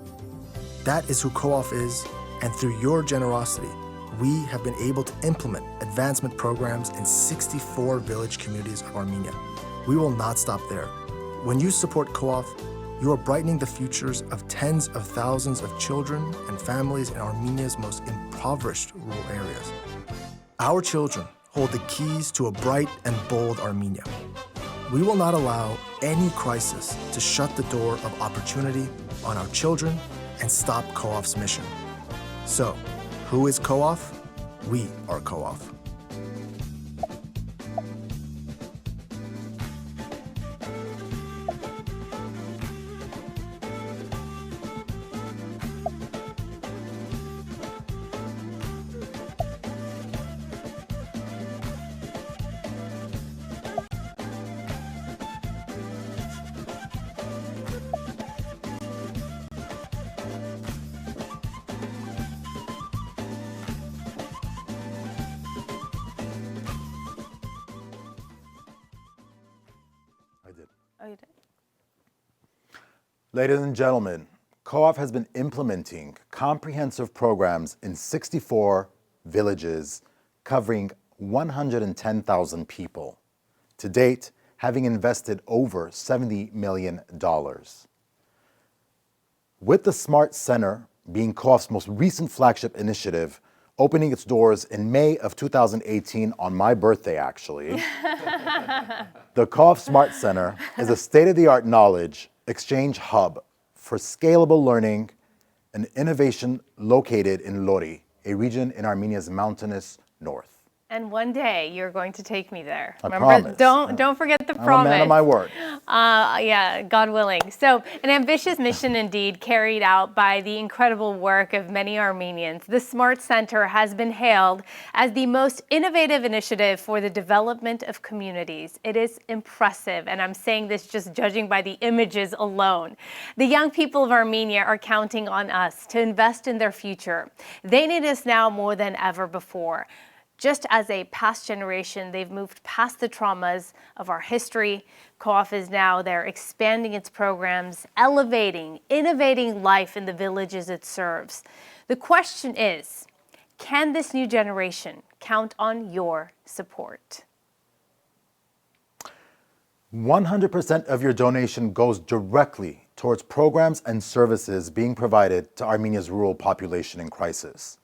That is who Co-op is, and through your generosity, we have been able to implement advancement programs in 64 village communities of Armenia. We will not stop there. When you support Co-op, you are brightening the futures of tens of thousands of children and families in Armenia's most impoverished rural areas. Our children hold the keys to a bright and bold Armenia. We will not allow any crisis to shut the door of opportunity on our children and stop Co-op's mission. So, who is Co-op? We are Co-op. Oh, you did? Ladies and gentlemen, Co-op has been implementing comprehensive programs in 64 villages covering 110,000 people. To date, having invested over $70 million. With the Smart Center being Co-op's most recent flagship initiative, opening its doors in May of 2018 on my birthday, actually, the Co-op Smart Center is a state-of-the-art knowledge exchange hub for scalable learning and innovation located in Lori, a region in Armenia's mountainous north. And one day you're going to take me there. I Remember, promise. don't forget the I'm promise. a man of my word. Yeah, God willing. So, an ambitious mission indeed, carried out by the incredible work of many Armenians. The Smart Center has been hailed as the most innovative initiative for the development of communities. It is impressive, and I'm saying this just judging by the images alone. The young people of Armenia are counting on us to invest in their future. They need us now more than ever before. Just as a past generation, they've moved past the traumas of our history. Co-op is now there expanding its programs, elevating, innovating life in the villages it serves. The question is, can this new generation count on your support? 100% of your donation goes directly towards programs and services being provided to Armenia's rural population in crisis.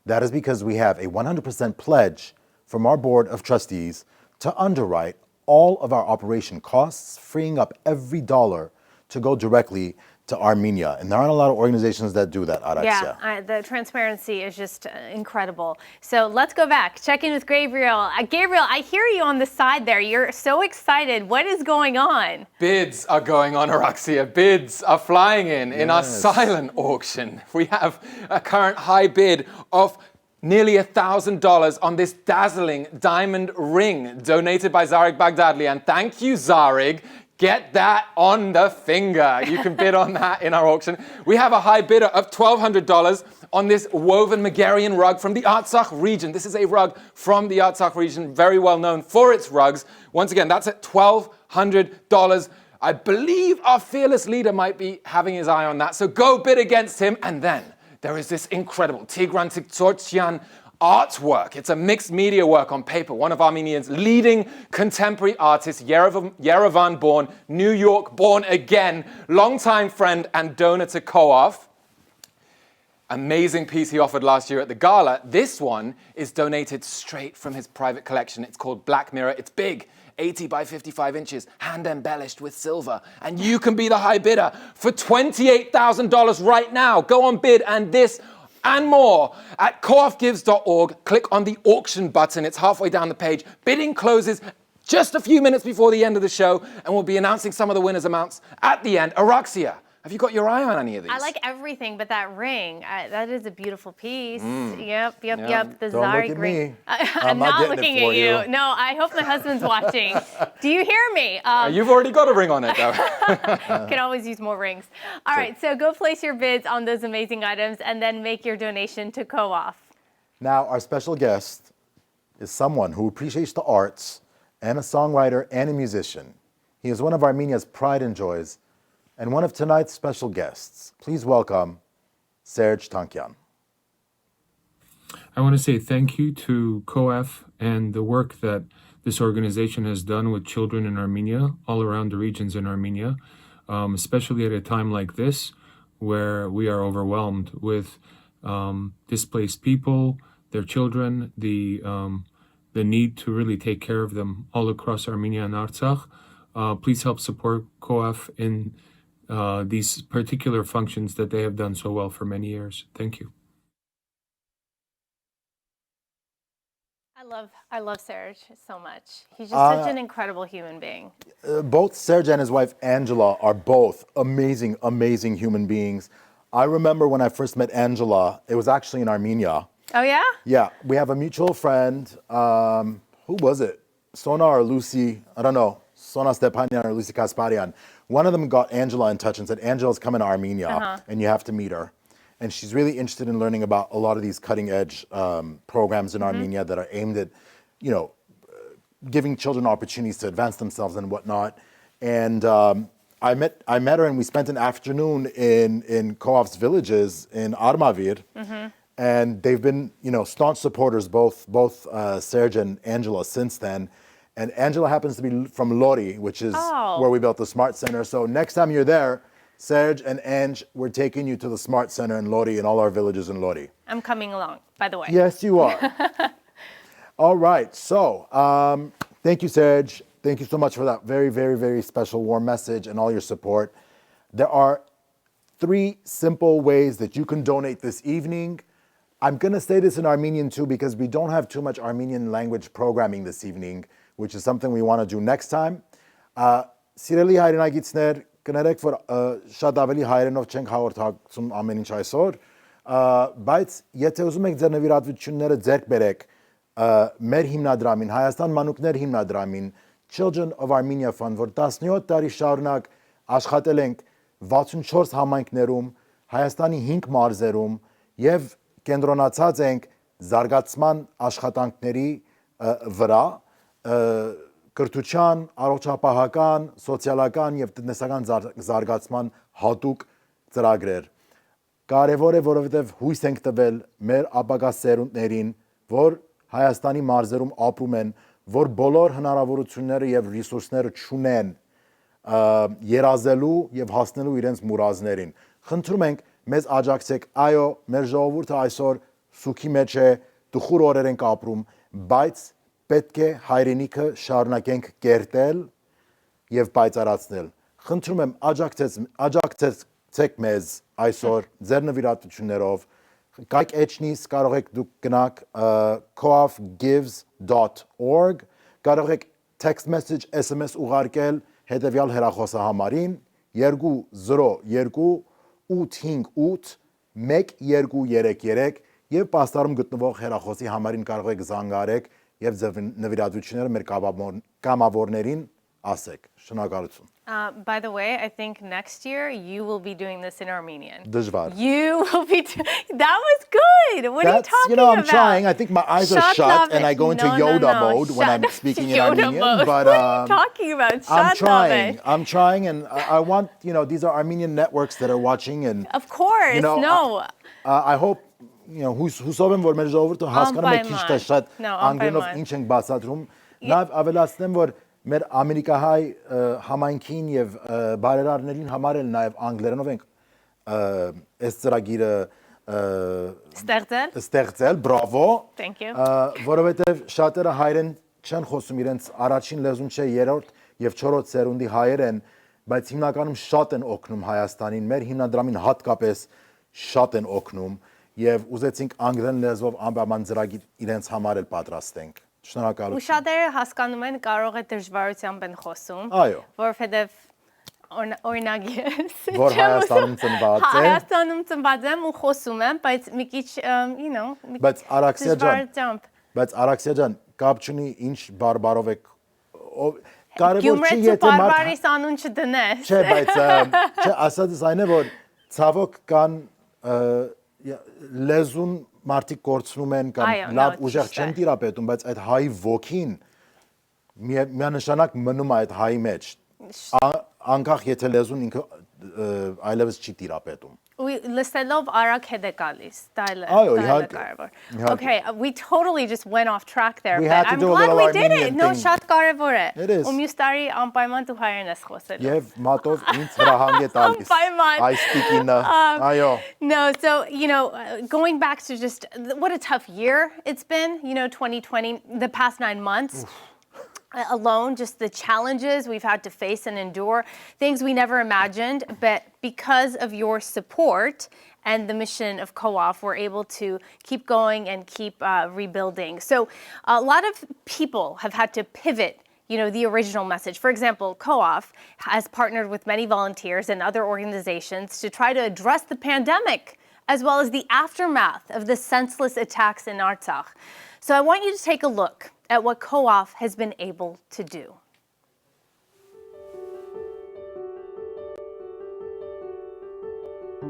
That is because we have a 100% pledge from our board of trustees to underwrite all of our operation costs, freeing up every dollar to go directly to Armenia. And there aren't a lot of organizations that do that, Araxia. Yeah, the transparency is just incredible. So let's go back, check in with Gabriel. Gabriel, I hear you on the side there. You're so excited. What is going on? Bids are going on, Araxia. Bids are flying in our silent auction. We have a current high bid of nearly $1,000 on this dazzling diamond ring donated by Zarig Baghdadli. And thank you, Zarig. Get that on the finger. You can bid on that in our auction. We have a high bidder of $1,200 on this woven Megarian rug from the Artsakh region. This is a rug from the Artsakh region, very well known for its rugs. Once again, that's at $1,200. I believe our fearless leader might be having his eye on that. So go bid against him. And then there is this incredible Tigran Tiktortian artwork. It's a mixed media work on paper. One of Armenia's leading contemporary artists, Yerevan-born, New York-born again, longtime friend and donor to Co-op. Amazing piece he offered last year at the gala. This one is donated straight from his private collection. It's called Black Mirror. It's big, 80 by 55 inches, hand embellished with silver. And you can be the high bidder for $28,000 right now. Go on bid, and this and more at coopgives.org. Click on the auction button. It's halfway down the page. Bidding closes just a few minutes before the end of the show, and we'll be announcing some of the winners' amounts at the end. Araxia, have you got your eye on any of these? I like everything but that ring. That is a beautiful piece. Mm. Yep. The Don't Zarig look at ring. me. I'm not looking at you. No, I hope my husband's watching. Do you hear me? You've already got a ring on it, though. Can always use more rings. All right, so go place your bids on those amazing items and then make your donation to Co-op. Now, our special guest is someone who appreciates the arts and a songwriter and a musician. He is one of Armenia's pride and joys and one of tonight's special guests. Please welcome Serj Tankian. I want to say thank you to Co-op and the work that this organization has done with children in Armenia, all around the regions in Armenia, especially at a time like this, where we are overwhelmed with displaced people, their children, the need to really take care of them all across Armenia and Artsakh. Please help support Co-op in these particular functions that they have done so well for many years. Thank you. I love Serj so much. He's just such an incredible human being. Both Serj and his wife Angela are both amazing, amazing human beings. I remember when I first met Angela, it was actually in Armenia. Oh, yeah? Yeah, we have a mutual friend. Who was it? Sona or Lucy? I don't know. Sona Stepanian or Lucy Kasparian. One of them got Angela in touch and said, Angela's coming to Armenia and you have to meet her. And she's really interested in learning about a lot of these cutting edge programs in Armenia that are aimed at, giving children opportunities to advance themselves and whatnot. And I met her and we spent an afternoon in Co-op's villages in Armavir. And they've been, staunch supporters, both Serj and Angela since then. And Angela happens to be from Lori, which is where we built the Smart Center. So next time you're there, Serge and Ange, we're taking you to the Smart Center in Lori and all our villages in Lori. I'm coming along, by the way. Yes, you are. All right. So thank you, Serge. Thank you so much for that very, very, very special warm message and all your support. There are 3 simple ways that you can donate this evening. I'm going to say this in Armenian too because we don't have too much Armenian language programming this evening, which is something we want to do next time. Սիրելի հայրենագիտներ, կներեք, որ շատ ավելի հայերենով չենք հաղորդակցում ամեն ինչ այսօր, բայց եթե ուզում եք ձեր նվիրատվությունները ձեռք բերեք մեր հիմնադրամին, Հայաստան մանուկներ հիմնադրամին, Children of Armenia Fund, որ 17 տարի շարունակ աշխատել ենք 64 համայնքներում, Հայաստանի 5 մարզերում եւ կենտրոնացած ենք զարգացման աշխատանքների վրա, կրթության, առողջապահական, սոցիալական եւ տնտեսական զարգացման հատուկ ծրագրեր։ Կարևոր է, որովհետեւ հույս ենք տվել մեր ապագա սերունդներին, որ Հայաստանի մարզերում ապրում են, որ բոլոր հնարավորությունները եւ ռեսուրսները չունեն երազելու եւ հասնելու իրենց մուրազներին։ Խնդրում ենք մեզ աջակցեք, այո, մեր ժողովուրդը այսօր սուքի մեջ է, տխուր օրեր ենք ապրում, բայց պետք է հայրենիքը շարունակենք կերտել եւ պայծառացնել։ Խնդրում եմ աջակցեք մեզ այսօր ձեր նվիրատվություններով։ Կայք էջնից կարող եք դուք գնաք coafgives.org, կարող եք text message SMS ուղարկել հետևյալ հեռախոսահամարին 202 858 1233 եւ պաստառում գտնվող հեռախոսի համարին կարող եք զանգարեք եւ ձեր նվիրատվությունները մեր կամավորներին ասեք։ Շնորհակալություն։ By the way, I think next year you will be doing this in Armenian. Dejvar. You will be that was good. What are you talking about? I'm trying. I think my eyes are shut and I go into Yoda mode when I'm speaking in Armenian. But what are you talking about? I'm trying and I want, these are Armenian networks that are watching and of course, I hope հուսով եմ, որ մեր ժողովուրդը հասկանում է քիչ թե շատ անգլերենով ինչ ենք բացատրում։ Նաև ավելացնեմ, որ մեր ամերիկահայ համայնքին եւ բարերարներին համար էլ նաև անգլերենով ենք այս ծրագիրը ստեղծել, բրավո։ Thank you. Որովհետեւ շատերը հայերեն չեն խոսում, իրենց առաջին լեզուն չէ, երրորդ եւ չորրորդ սերունդի հայերեն, բայց հիմնականում շատ են օգնում Հայաստանին, մեր հիմնադրամին հատկապես շատ են օգնում եւ ուզեցինք անգլերեն լեզվով անպայման ծրագիր իրենց համար էլ պատրաստենք։ Շնորհակալություն։ Ու շատերը հասկանում են կարող է դժվարությամբ են խոսում, որովհետեւ օրինակ ես որ Հայաստանում ծնված եմ։ Հայաստանում ծնված եմ ու խոսում եմ, բայց մի քիչ, Բայց Արաքսիա ջան, կապ չունի ինչ բարբարով եք կարևոր չի եթե բարբարիս անուն չդնես։ Չէ, բայց ասածս այն է, որ ցավոք կան լեզուն մարդիկ կորցնում են կամ լավ ուժեղ չեն տիրապետում, բայց այդ հայի ոգին միանշանակ մնում է այդ հայի մեջ, անկախ եթե լեզուն ինքը այլևս չի տիրապետում։ Լսելով արագ հետ է գալիս, դա է կարևոր։ Okay, we totally just went off track there, but I'm glad we did it. No, շատ կարևոր է։ Ու մյուս տարի անպայման դու հայերեն ես խոսելու։ Եվ մատով ինձ հրահանգ է տալիս։ Այս տիկինը, այո։ No, so, going back to just what a tough year it's been, 2020, the past 9 months. Alone, just the challenges we've had to face and endure, things we never imagined, but because of your support and the mission of COAF, we're able to keep going and keep rebuilding. So a lot of people have had to pivot, the original message. For example, COAF has partnered with many volunteers and other organizations to try to address the pandemic, as well as the aftermath of the senseless attacks in Artsakh. So I want you to take a look at what COAF has been able to do.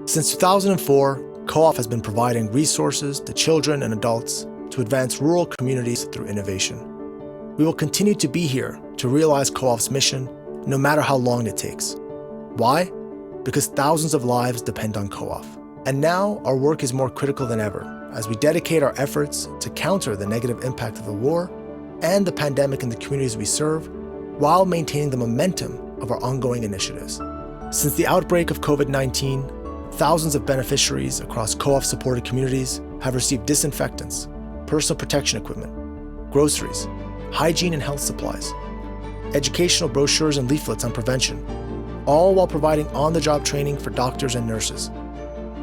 Since 2004, COAF has been providing resources to children and adults to advance rural communities through innovation. We will continue to be here to realize COAF's mission, no matter how long it takes. Why? Because thousands of lives depend on COAF. And now our work is more critical than ever as we dedicate our efforts to counter the negative impact of the war and the pandemic in the communities we serve, while maintaining the momentum of our ongoing initiatives. Since the outbreak of COVID-19, thousands of beneficiaries across co-op-supported communities have received disinfectants, personal protection equipment, groceries, hygiene and health supplies, educational brochures and leaflets on prevention, all while providing on-the-job training for doctors and nurses.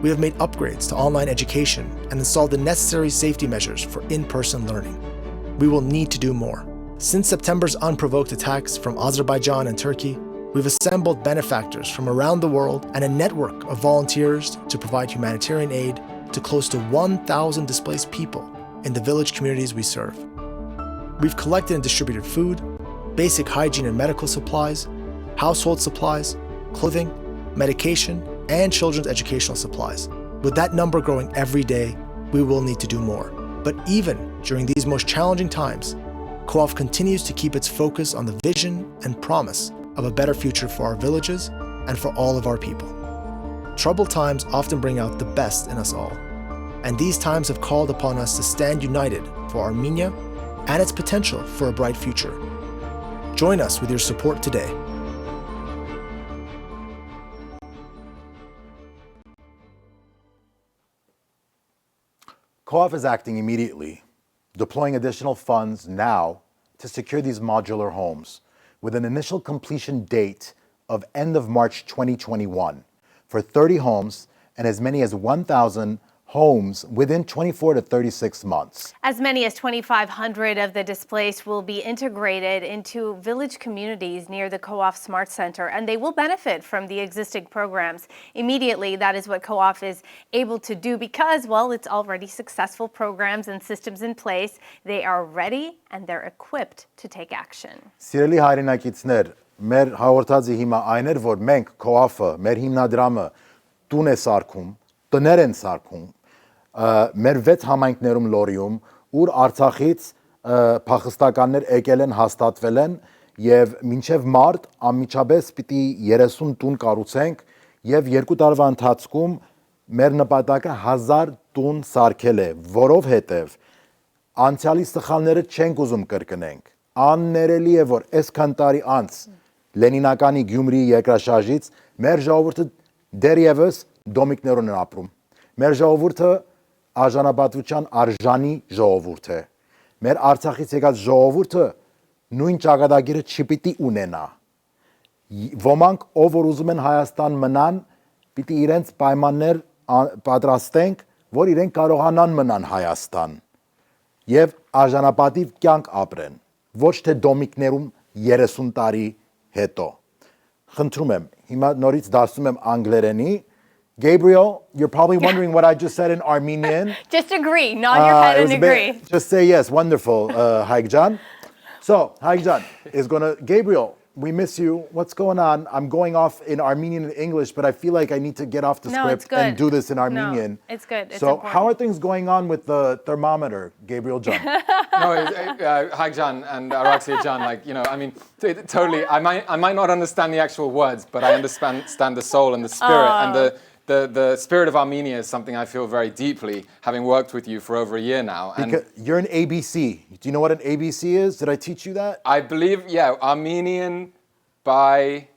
We have made upgrades to online education and installed the necessary safety measures for in-person learning. We will need to do more. Since September's unprovoked attacks from Azerbaijan and Turkey, we've assembled benefactors from around the world and a network of volunteers to provide humanitarian aid to close to 1,000 displaced people in the village communities we serve. We've collected and distributed food, basic hygiene and medical supplies, household supplies, clothing, medication, and children's educational supplies. With that number growing every day, we will need to do more. But even during these most challenging times, Co-op continues to keep its focus on the vision and promise of a better future for our villages and for all of our people. Troubled times often bring out the best in us all, and these times have called upon us to stand united for Armenia and its potential for a bright future. Join us with your support today. Co-op is acting immediately, deploying additional funds now to secure these modular homes with an initial completion date of end of March 2021 for 30 homes and as many as 1,000 homes within 24 to 36 months. As many as 2,500 of the displaced will be integrated into village communities near the Co-op Smart Center, and they will benefit from the existing programs. Immediately, that is what Co-op is able to do because, well, it's already successful programs and systems in place. They are ready and they're equipped to take action. Սիրելի հայրենակիցներ, մեր հաղորդածի հիմա այն էր, որ մենք Co-op-ը, մեր հիմնադրամը տուն է սարքում, տներ են սարքում, մեր 6 համայնքներում լորիում, ուր Արցախից փախստականներ եկել են, հաստատվել են եւ մինչեւ մարտ անմիջապես պիտի 30 տուն կառուցենք եւ 2 տարվա ընթացքում մեր նպատակը 1000 տուն սարքել է, որովհետեւ անցյալի սխալները չենք ուզում կրկնենք։ Աններելի է որ այսքան տարի անց Լենինականի Գյումրիի երկրաշարժից մեր ժողովուրդը դեռևս դոմիկներուն են ապրում։ Մեր ժողովուրդը արժանապատվության արժանի ժողովուրդ է։ Մեր Արցախից եկած ժողովուրդը նույն ճակատագիրը չպիտի ունենա։ Ոմանք ով որ ուզում են Հայաստան մնան, պիտի իրենց պայմաններ պատրաստենք, որ իրենք կարողանան մնան Հայաստան եւ արժանապատիվ կյանք ապրեն, ոչ թե դոմիկներում 30 տարի հետո։ Խնդրում եմ, հիմա նորից դասում եմ անգլերենի. Gabriel, you're probably wondering what I just said in Armenian. Just agree, nod your head and agree. Just say yes, wonderful, Haigjan. So, Haigjan is gonna, Gabriel, we miss you. What's going on? I'm going off in Armenian and English, but I feel like I need to get off the script and do this in Armenian. No, it's good. It's so, important. how are things going on with the thermometer, Gabriel John? Haigjan and Araxia Jan, like, you know, I mean, totally, I might not understand the actual words, but I understand the soul and the spirit, and the spirit of Armenia is something I feel very deeply, having worked with you for over a year now. And because you're an ABC. Do you know what an ABC is? Did I teach you that? I believe, yeah, Armenian by,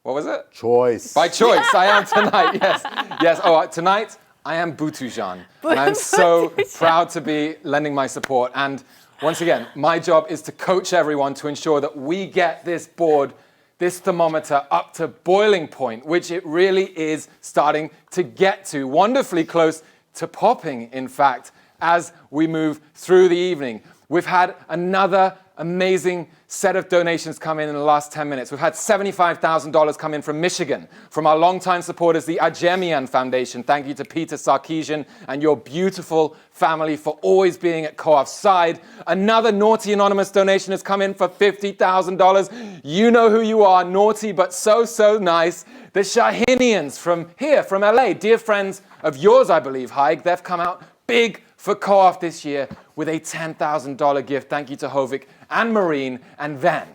what was it? Choice. By choice, I am tonight, yes. Yes, tonight I am Butujan. And I'm so proud to be lending my support. And once again, my job is to coach everyone to ensure that we get this board, this thermometer up to boiling point, which it really is starting to get to, wonderfully close to popping, in fact, as we move through the evening. We've had another amazing set of donations come in the last 10 minutes. We've had $75,000 come in from Michigan, from our longtime supporters, the Ajemian Foundation. Thank you to Peter Sarkeesian and your beautiful family for always being at Co-op's side. Another Naughty Anonymous donation has come in for $50,000. You know who you are, naughty but so nice. The Shahinians from here, from LA, dear friends of yours, I believe, Haig. They've come out big for Co-op this year with a $10,000 gift. Thank you to Hovik and Marine. And then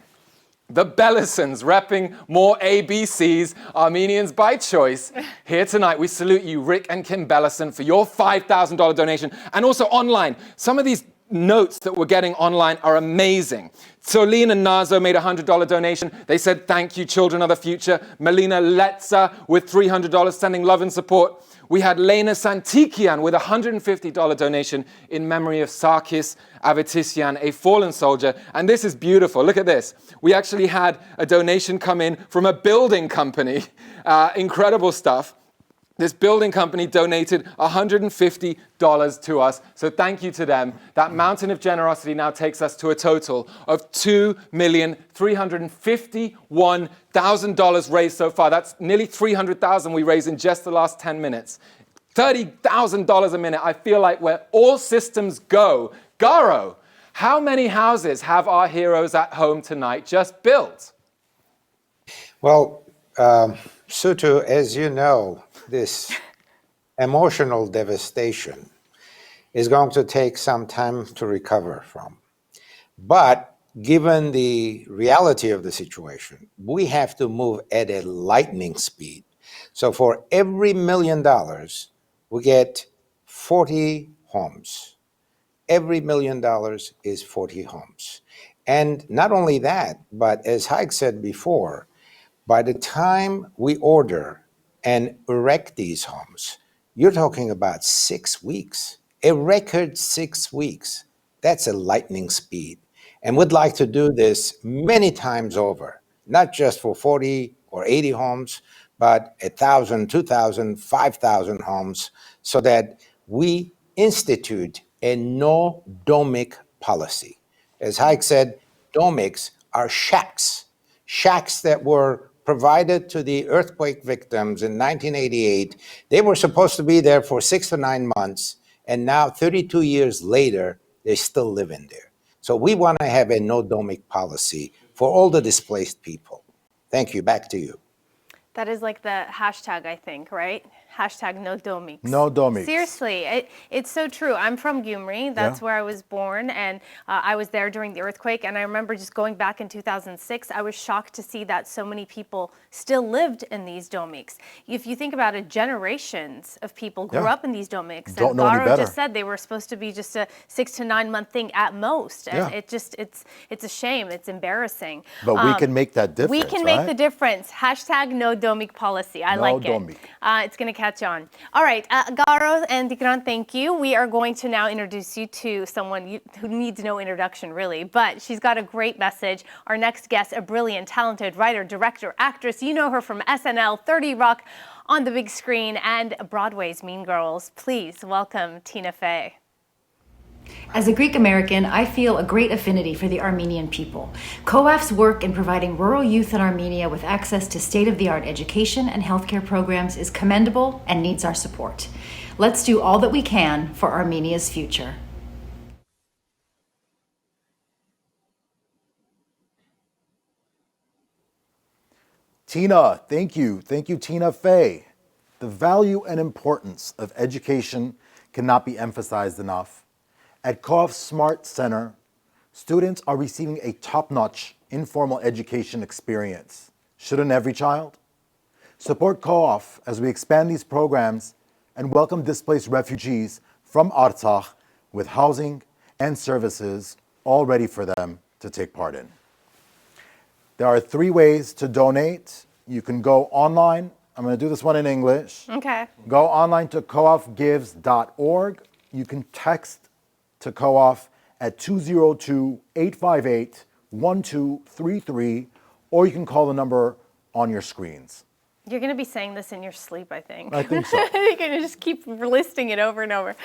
the Bellisons, repping more ABCs, Armenians by choice. Here tonight, we salute you, Rick and Kim Bellison, for your $5,000 donation. And also online, some of these notes that we're getting online are amazing. Solene and Nazo made a $100 donation. They said, thank you, children of the future. Melina Letza with $300 sending love and support. We had Lena Santikian with a $150 donation in memory of Sarkis Avitisyan, a fallen soldier. And this is beautiful. Look at this. We actually had a donation come in from a building company. Incredible stuff. This building company donated $150 to us, so thank you to them. That mountain of generosity now takes us to a total of $2,351,000 raised so far. That's nearly $300,000 we raised in just the last 10 minutes. $30,000 a minute. I feel like where all systems go. Garo, how many houses have our heroes at home tonight just built? Well, Sutu, as you know, this emotional devastation is going to take some time to recover from. But given the reality of the situation, we have to move at a lightning speed. So for every $1 million, we get 40 homes. Every $1 million is 40 homes. And not only that, but as Haig said before, by the time we order and erect these homes, you're talking about 6 weeks, a record 6 weeks. That's a lightning speed. And we'd like to do this many times over, not just for 40 or 80 homes, but 1,000, 2,000, 5,000 homes, so that we institute a no-domic policy. As Haig said, domics are shacks that were provided to the earthquake victims in 1988. They were supposed to be there for 6 to 9 months, and now 32 years later, they still live in there. So we want to have a no-domic policy for all the displaced people. Thank you. Back to you. That is like the hashtag, I think, right? Hashtag no domics. No domics. Seriously, it's so true. I'm from Gyumri. That's where I was born, and I was there during the earthquake. And I remember just going back in 2006, I was shocked to see that so many people still lived in these domics. If you think about it, generations of people grew up in these domics. Don't and know any Garo better. just said they were supposed to be just a 6 to 9 month thing at most. And it's a shame. It's embarrassing. But we can make that difference, We can make the difference. Hashtag no domic policy. I like domic. it. It's going to catch on. All right, Garo and Dikran, thank you. We are going to now introduce you to someone who needs no introduction, really, but she's got a great message. Our next guest, a brilliant, talented writer, director, actress. You know her from SNL, 30 Rock, on the big screen, and Broadway's Mean Girls. Please welcome Tina Fey. As a Greek American, I feel a great affinity for the Armenian people. COAF's work in providing rural youth in Armenia with access to state-of-the-art education and healthcare programs is commendable and needs our support. Let's do all that we can for Armenia's future. Tina, thank you. Thank you, Tina Fey. The value and importance of education cannot be emphasized enough. At COAF Smart Center, students are receiving a top-notch informal education experience. Shouldn't every child? Support COAF as we expand these programs and welcome displaced refugees from Artsakh with housing and services all ready for them to take part in. There are 3 ways to donate. You can go online. I'm going to do this one in English. Okay. Go online to coafgives.org. You can text to COAF at 202-858-1233, or you can call the number on your screens. You're going to be saying this in your sleep, I think. I think so. You're going to just keep listing it over and over.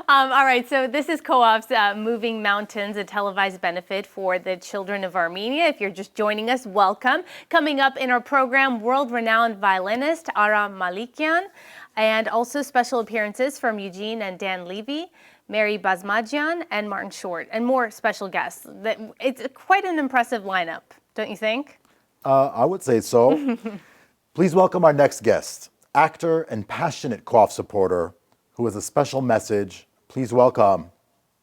All right, so this is COAF's Moving Mountains, a televised benefit for the children of Armenia. If you're just joining us, welcome. Coming up in our program, world-renowned violinist Aram Malikian, and also special appearances from Eugene and Dan Levy, Mary Bazmadjian, and Martin Short, and more special guests. It's quite an impressive lineup, don't you think? I would say so. Please welcome our next guest, actor and passionate COAF supporter who has a special message. Please welcome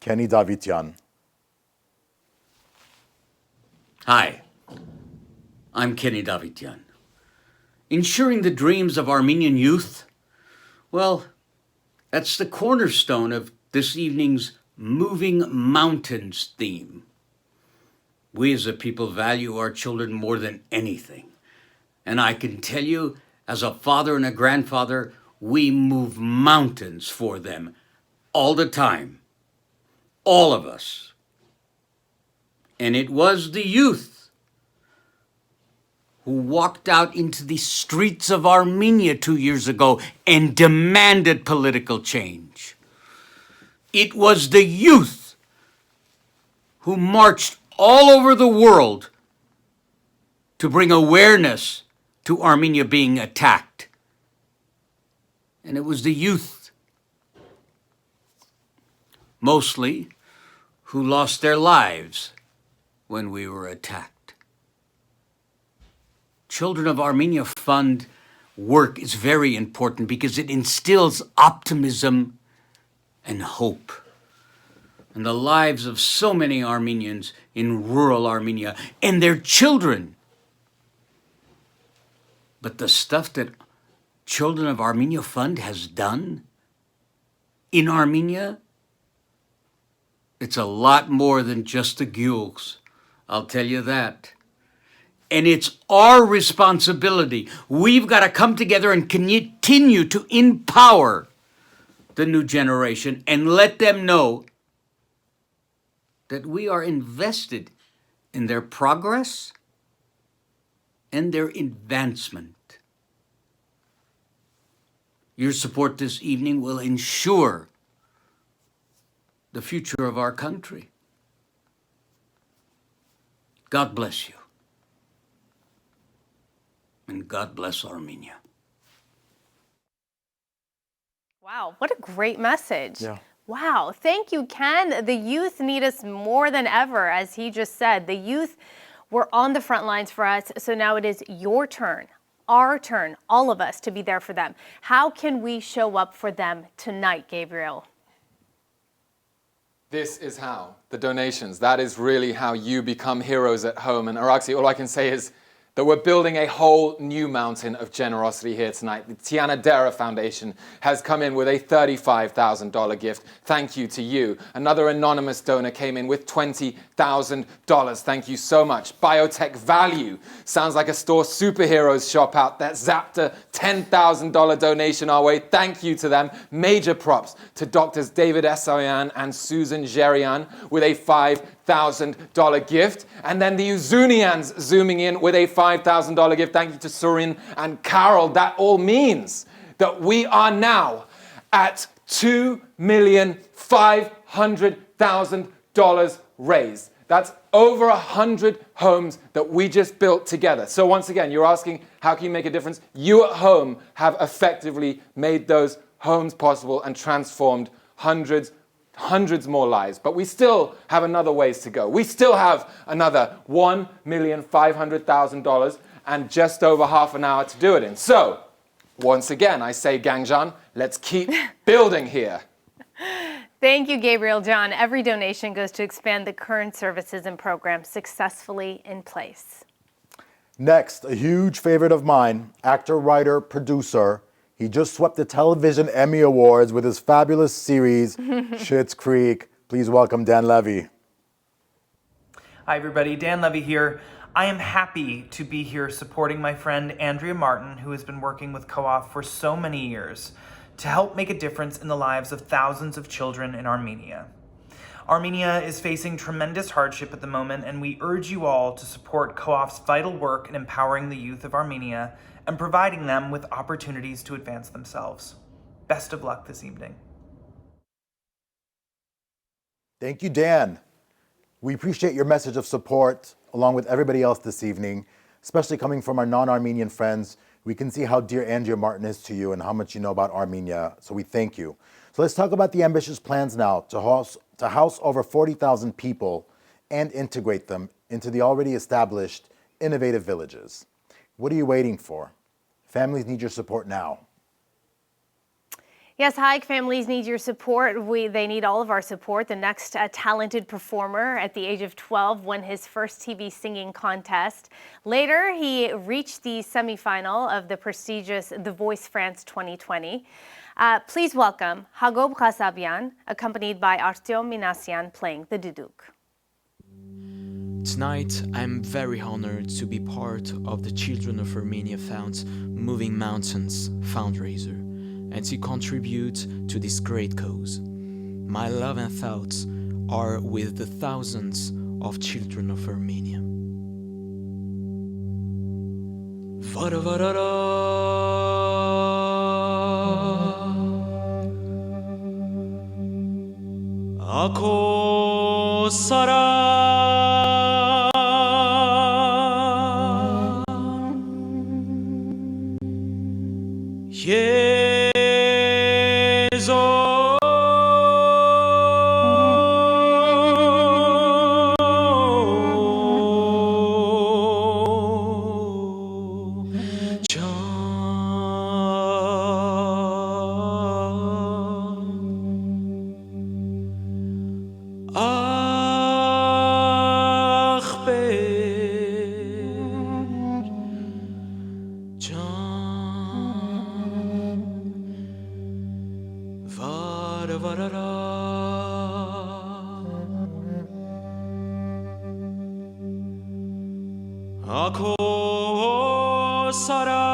Kenny Davitian. Hi, I'm Kenny Davitian. Ensuring the dreams of Armenian youth, well, that's the cornerstone of this evening's moving mountains theme. We as a people value our children more than anything. And I can tell you, as a father and a grandfather, we move mountains for them all the time. All of us. And it was the youth who walked out into the streets of Armenia 2 years ago and demanded political change. It was the youth who marched all over the world to bring awareness to Armenia being attacked. And it was the youth, mostly, who lost their lives when we were attacked. Children of Armenia Fund work is very important because it instills optimism and hope in the lives of so many Armenians in rural Armenia and their children. But the stuff that Children of Armenia Fund has done in Armenia, it's a lot more than just the gules, I'll tell you that. And it's our responsibility. We've got to come together and continue to empower the new generation and let them know that we are invested in their progress and their advancement. Your support this evening will ensure the future of our country. God bless you. And God bless Armenia. Wow, what a great message. Yeah. Wow, thank you, Ken. The youth need us more than ever, as he just said. The youth were on the front lines for us, so now it is your turn, our turn, all of us to be there for them. How can we show up for them tonight, Gabriel? This is how, the donations. That is really how you become heroes at home. And Araxi, all I can say is that we're building a whole new mountain of generosity here tonight. The Tiana Dera Foundation has come in with a $35,000 gift. Thank you to you. Another anonymous donor came in with $20,000. Thank you so much. Biotech Value sounds like a store superheroes shop out that zapped a $10,000 donation our way. Thank you to them. Major props to Doctors David Esoyan and Susan Gerian with a $5,000 gift. And then the Uzunians zooming in with a $5,000 gift. Thank you to Surin and Carol. That all means that we are now at $2,500,000 raised. That's over 100 homes that we just built together. So once again, you're asking, how can you make a difference? You at home have effectively made those homes possible and transformed hundreds more lives. But we still have another ways to go. We still have another $1,500,000 and just over half an hour to do it in. So, once again, I say, Gangjan, let's keep building here. Thank you, Gabriel John. Every donation goes to expand the current services and programs successfully in place. Next, a huge favorite of mine, actor, writer, producer. He just swept the Television Emmy Awards with his fabulous series, Schitt's Creek. Please welcome Dan Levy. Hi, everybody. Dan Levy here. I am happy to be here supporting my friend Andrea Martin, who has been working with Co-op for so many years to help make a difference in the lives of thousands of children in Armenia. Armenia is facing tremendous hardship at the moment, and we urge you all to support Co-op's vital work in empowering the youth of Armenia and providing them with opportunities to advance themselves. Best of luck this evening. Thank you, Dan. We appreciate your message of support, along with everybody else this evening, especially coming from our non-Armenian friends. We can see how dear Andrea Martin is to you and how much you know about Armenia, so we thank you. So let's talk about the ambitious plans now to house over 40,000 people and integrate them into the already established innovative villages. What are you waiting for? Families need your support now. Yes, Haik families need your support. They need all of our support. The next talented performer at the age of 12 won his first TV singing contest. Later, he reached the semifinal of the prestigious The Voice France 2020. Please welcome Hagob Khasabian, accompanied by Artyom Minasyan playing the duduk. Tonight, I'm very honored to be part of the Children of Armenia Fund's Moving Mountains fundraiser and to contribute to this great cause. My love and thoughts are with the thousands of children of Armenia. Ako sara Ako sara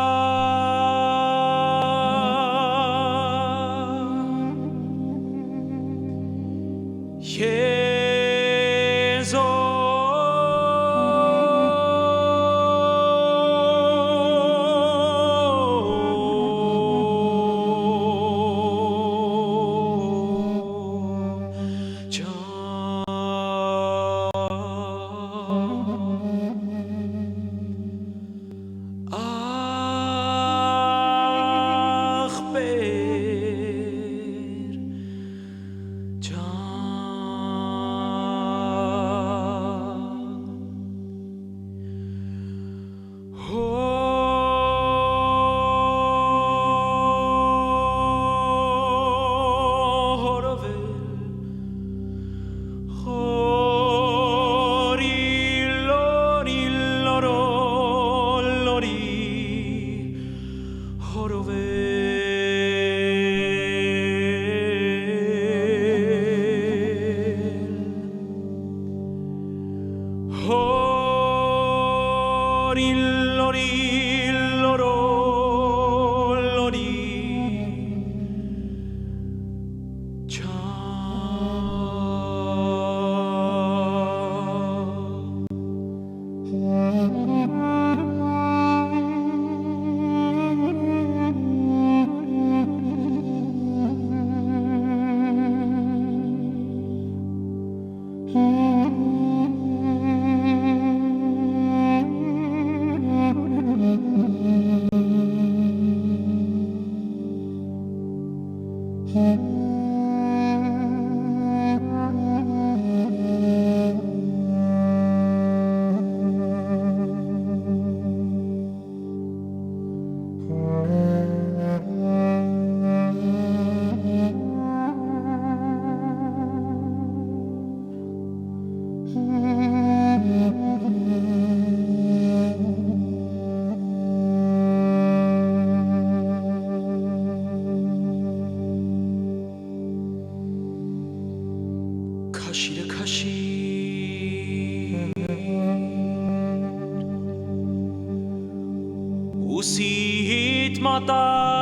Usit matach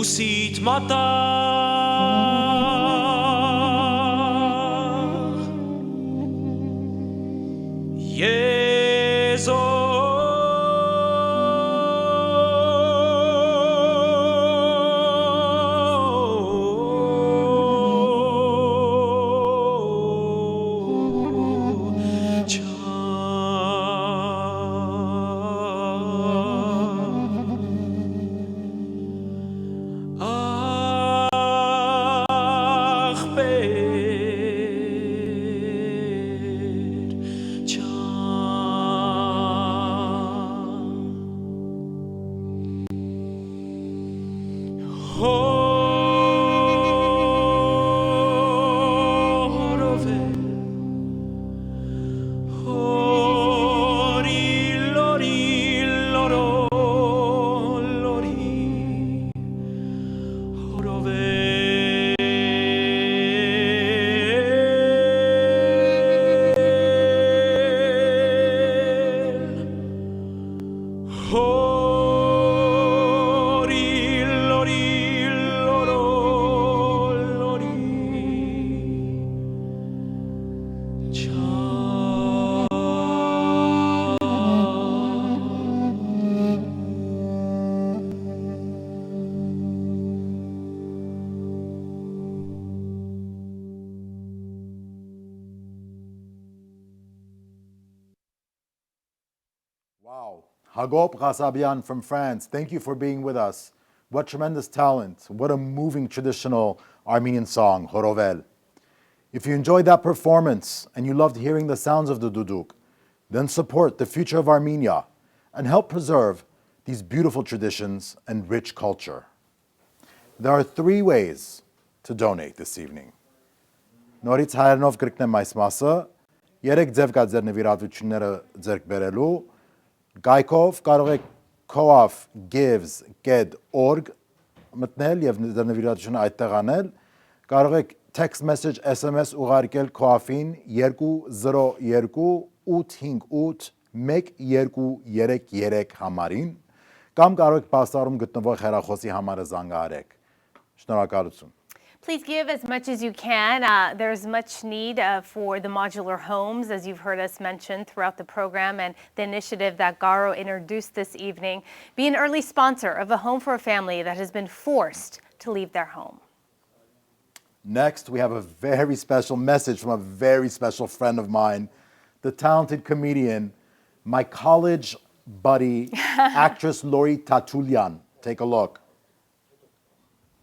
ուսիտ մատաղ Wow. Hagop Ghasabian from France, thank you for being with us. What tremendous talent. What a moving traditional Armenian song, Horovel. If you enjoyed that performance and you loved hearing the sounds of the duduk, then support the future of Armenia and help preserve these beautiful traditions and rich culture. There are 3 ways to donate this evening. Նորից հայերենով գրկնեմ այս մասը, 3 ձև կա ձեր նվիրատվությունները ձեռք բերելու, գայքով կարող եք coafgives.org մտնել եւ ձեր նվիրատվությունը այդտեղ անել, կարող եք text message SMS ուղարկել coaf-ին 202 858 1233 համարին, կամ կարող եք պաստառում գտնվող հեռախոսի համարը զանգահարեք։ Շնորհակալություն։ Please give as much as you can. There's much need for the modular homes, as you've heard us mention throughout the program, and the initiative that Garo introduced this evening. Be an early sponsor of a home for a family that has been forced to leave their home. Next, we have a very special message from a very special friend of mine, the talented comedian, my college buddy, actress Lori Tatulian. Take a look.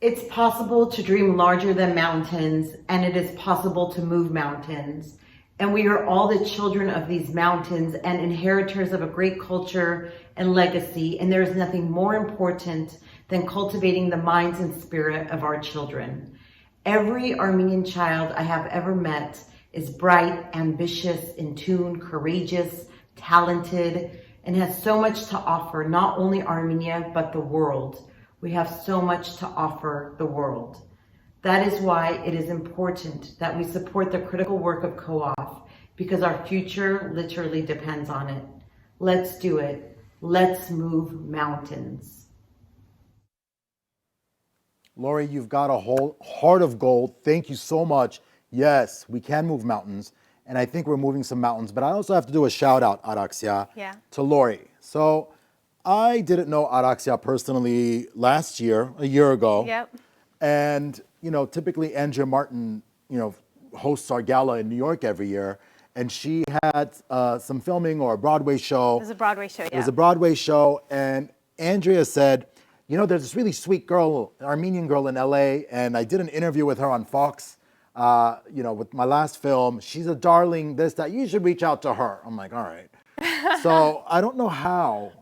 It's possible to dream larger than mountains, and it is possible to move mountains. And we are all the children of these mountains and inheritors of a great culture and legacy, and there is nothing more important than cultivating the minds and spirit of our children. Every Armenian child I have ever met is bright, ambitious, in tune, courageous, talented, and has so much to offer, not only Armenia, but the world. We have so much to offer the world. That is why it is important that we support the critical work of COAF, because our future literally depends on it. Let's do it. Let's move mountains. Lori, you've got a whole heart of gold. Thank you so much. Yes, we can move mountains, and I think we're moving some mountains, but I also have to do a shout out, Araxia, to Lori. So I didn't know Araxia personally last year, a year ago. Yep. And, typically Andrea Martin, hosts our gala in New York every year. And she had some filming or a Broadway show. It was a Broadway show, It was a Broadway show. And Andrea said, there's this really sweet girl, an Armenian girl in LA. And I did an interview with her on Fox, with my last film. She's a darling, this, that. You should reach out to her. I'm like, all right. So I don't know how.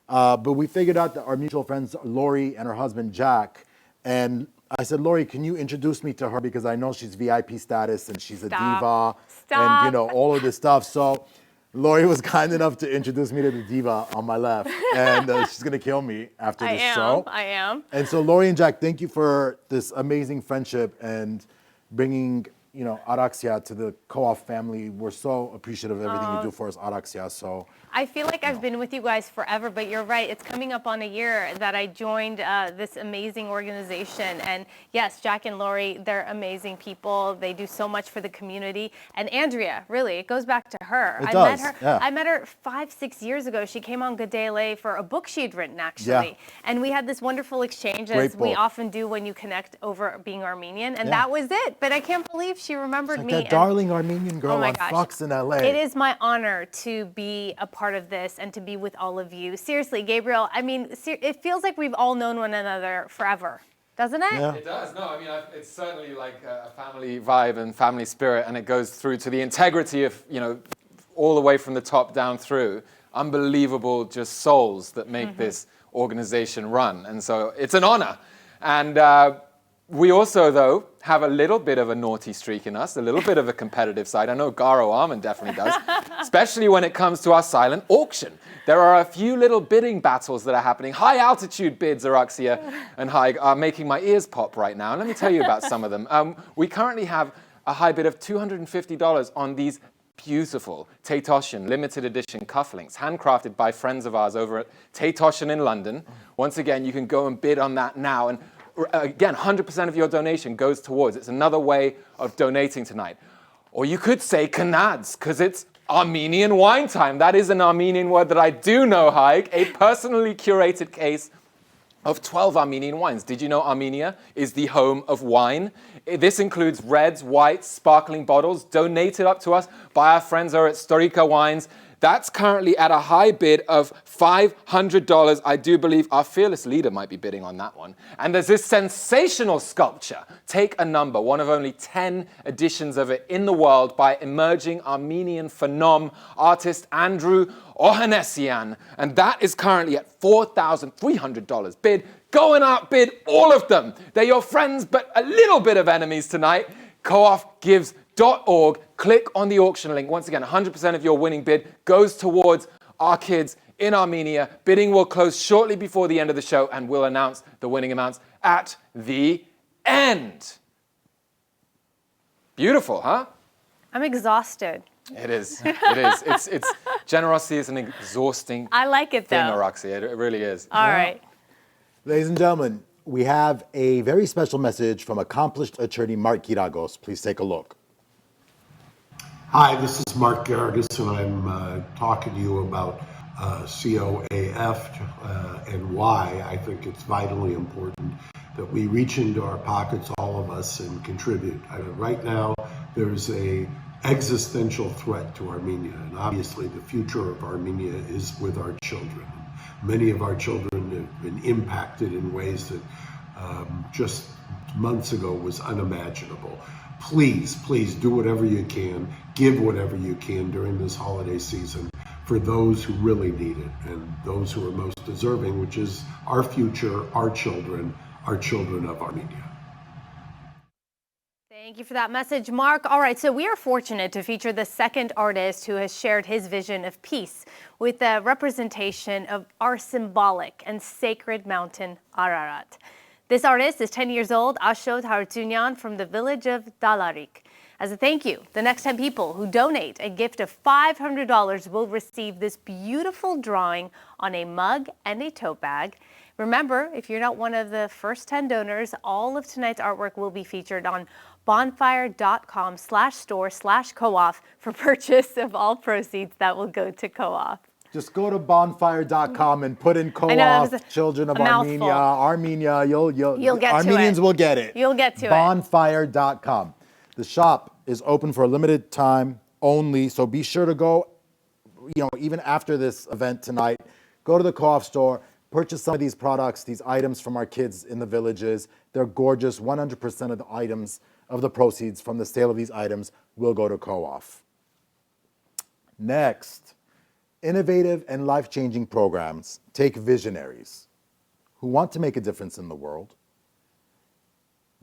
But we figured out that our mutual friends, Lori and her husband, Jack, and I said, Lori, can you introduce me to her? Because I know she's VIP status and she's a diva and, all of this stuff. So Lori was kind enough to introduce me to the diva on my left. And she's going to kill me after this show. I am. And so Lori and Jack, thank you for this amazing friendship and bringing Araxia, to the Co-op family. We're so appreciative of everything you do for us, Araxia. So I feel like I've been with you guys forever, but you're right. It's coming up on a year that I joined this amazing organization. And yes, Jack and Lori, they're amazing people. They do so much for the community. And Andrea, really, it goes back to her. It does, I met her 5-6 years ago. She came on Good Day LA for a book she'd written, actually. Yeah. And we had this wonderful exchange, Great as we book. often do when you connect over being Armenian. And Yeah. that was it. But I can't believe she remembered like me. that and- darling Armenian girl Oh my on gosh. Fox in LA. It is my honor to be a part of this and to be with all of you. Seriously, Gabriel, I mean, it feels like we've all known one another forever, doesn't it? Yeah. It does. No, I mean, it's certainly like a family vibe and family spirit, and it goes through to the integrity of, all the way from the top down through. Unbelievable just souls that make this organization run. And so it's an honor. And we also, though, have a little bit of a naughty streak in us, a little bit of a competitive side. I know Garo Arman definitely does, especially when it comes to our silent auction. There are a few little bidding battles that are happening. High altitude bids, Araxia and Haig, are making my ears pop right now. And let me tell you about some of them. We currently have a high bid of $250 on these beautiful Taytoshan limited edition cufflinks, handcrafted by friends of ours over at Taytoshan in London. Once again, you can go and bid on that now. And again, 100% of your donation goes towards. It's another way of donating tonight. Or you could say kanads, because it's Armenian wine time. That is an Armenian word that I do know, Haig. A personally curated case of 12 Armenian wines. Did you know Armenia is the home of wine? This includes reds, whites, sparkling bottles donated up to us by our friends over at Storica Wines. That's currently at a high bid of $500. I do believe our fearless leader might be bidding on that one. And there's this sensational sculpture, Take a Number, one of only 10 editions of it in the world by emerging Armenian phenom artist Andrew Ohanessian. And that is currently at $4,300 bid. Go and outbid all of them. They're your friends, but a little bit of enemies tonight. coofgives.org. Click on the auction link. Once again, 100% of your winning bid goes towards our kids in Armenia. Bidding will close shortly before the end of the show, and we'll announce the winning amounts at the end. Beautiful, huh? I'm exhausted. It is. It is. It's generosity is an exhausting I like it, thing, though. Araxia. It really is. All right. Ladies and gentlemen, we have a very special message from accomplished attorney Mark Giragos. Please take a look. Hi, this is Mark Giragos, and I'm talking to you about COAF and why I think it's vitally important that we reach into our pockets, all of us, and contribute. Right now, there's a existential threat to Armenia, and obviously the future of Armenia is with our children. Many of our children have been impacted in ways that just months ago was unimaginable. Please, please do whatever you can, give whatever you can during this holiday season for those who really need it and those who are most deserving, which is our future, our children of Armenia. Thank you for that message, Mark. All right, so we are fortunate to feature the second artist who has shared his vision of peace with a representation of our symbolic and sacred mountain, Ararat. This artist is 10 years old, Ashot Hartunyan, from the village of Dalarik. As a thank you, the next 10 people who donate a gift of $500 will receive this beautiful drawing on a mug and a tote bag. Remember, if you're not one of the first 10 donors, all of tonight's artwork will be featured on bonfire.com/store/co-op for purchase of all proceeds that will go to co-op. Just go to bonfire.com and put in I know, that was co-op, Children of a mouthful. Armenia. You'll get to Armenians it. will get it. You'll get to it. Bonfire.com. The shop is open for a limited time only, so be sure to go, even after this event tonight, go to the co-op store, purchase some of these products, these items from our kids in the villages. They're gorgeous. 100% of the items, of the proceeds from the sale of these items will go to co-op. Next, innovative and life-changing programs take visionaries who want to make a difference in the world.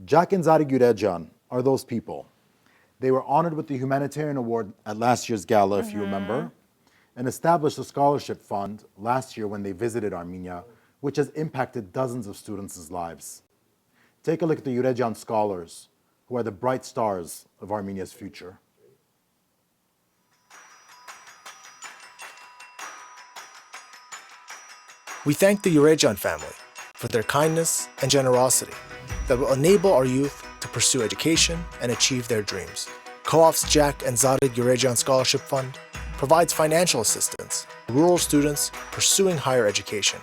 Jack and Zari Gürecan are those people. They were honored with the Humanitarian Award at last year's gala, if you remember, and established a scholarship fund last year when they visited Armenia, which has impacted dozens of students' lives. Take a look at the Gürecan scholars who are the bright stars of Armenia's future. We thank the Yurejan family for their kindness and generosity that will enable our youth to pursue education and achieve their dreams. Co-op's Jack and Zarig Yurejan Scholarship Fund provides financial assistance to rural students pursuing higher education.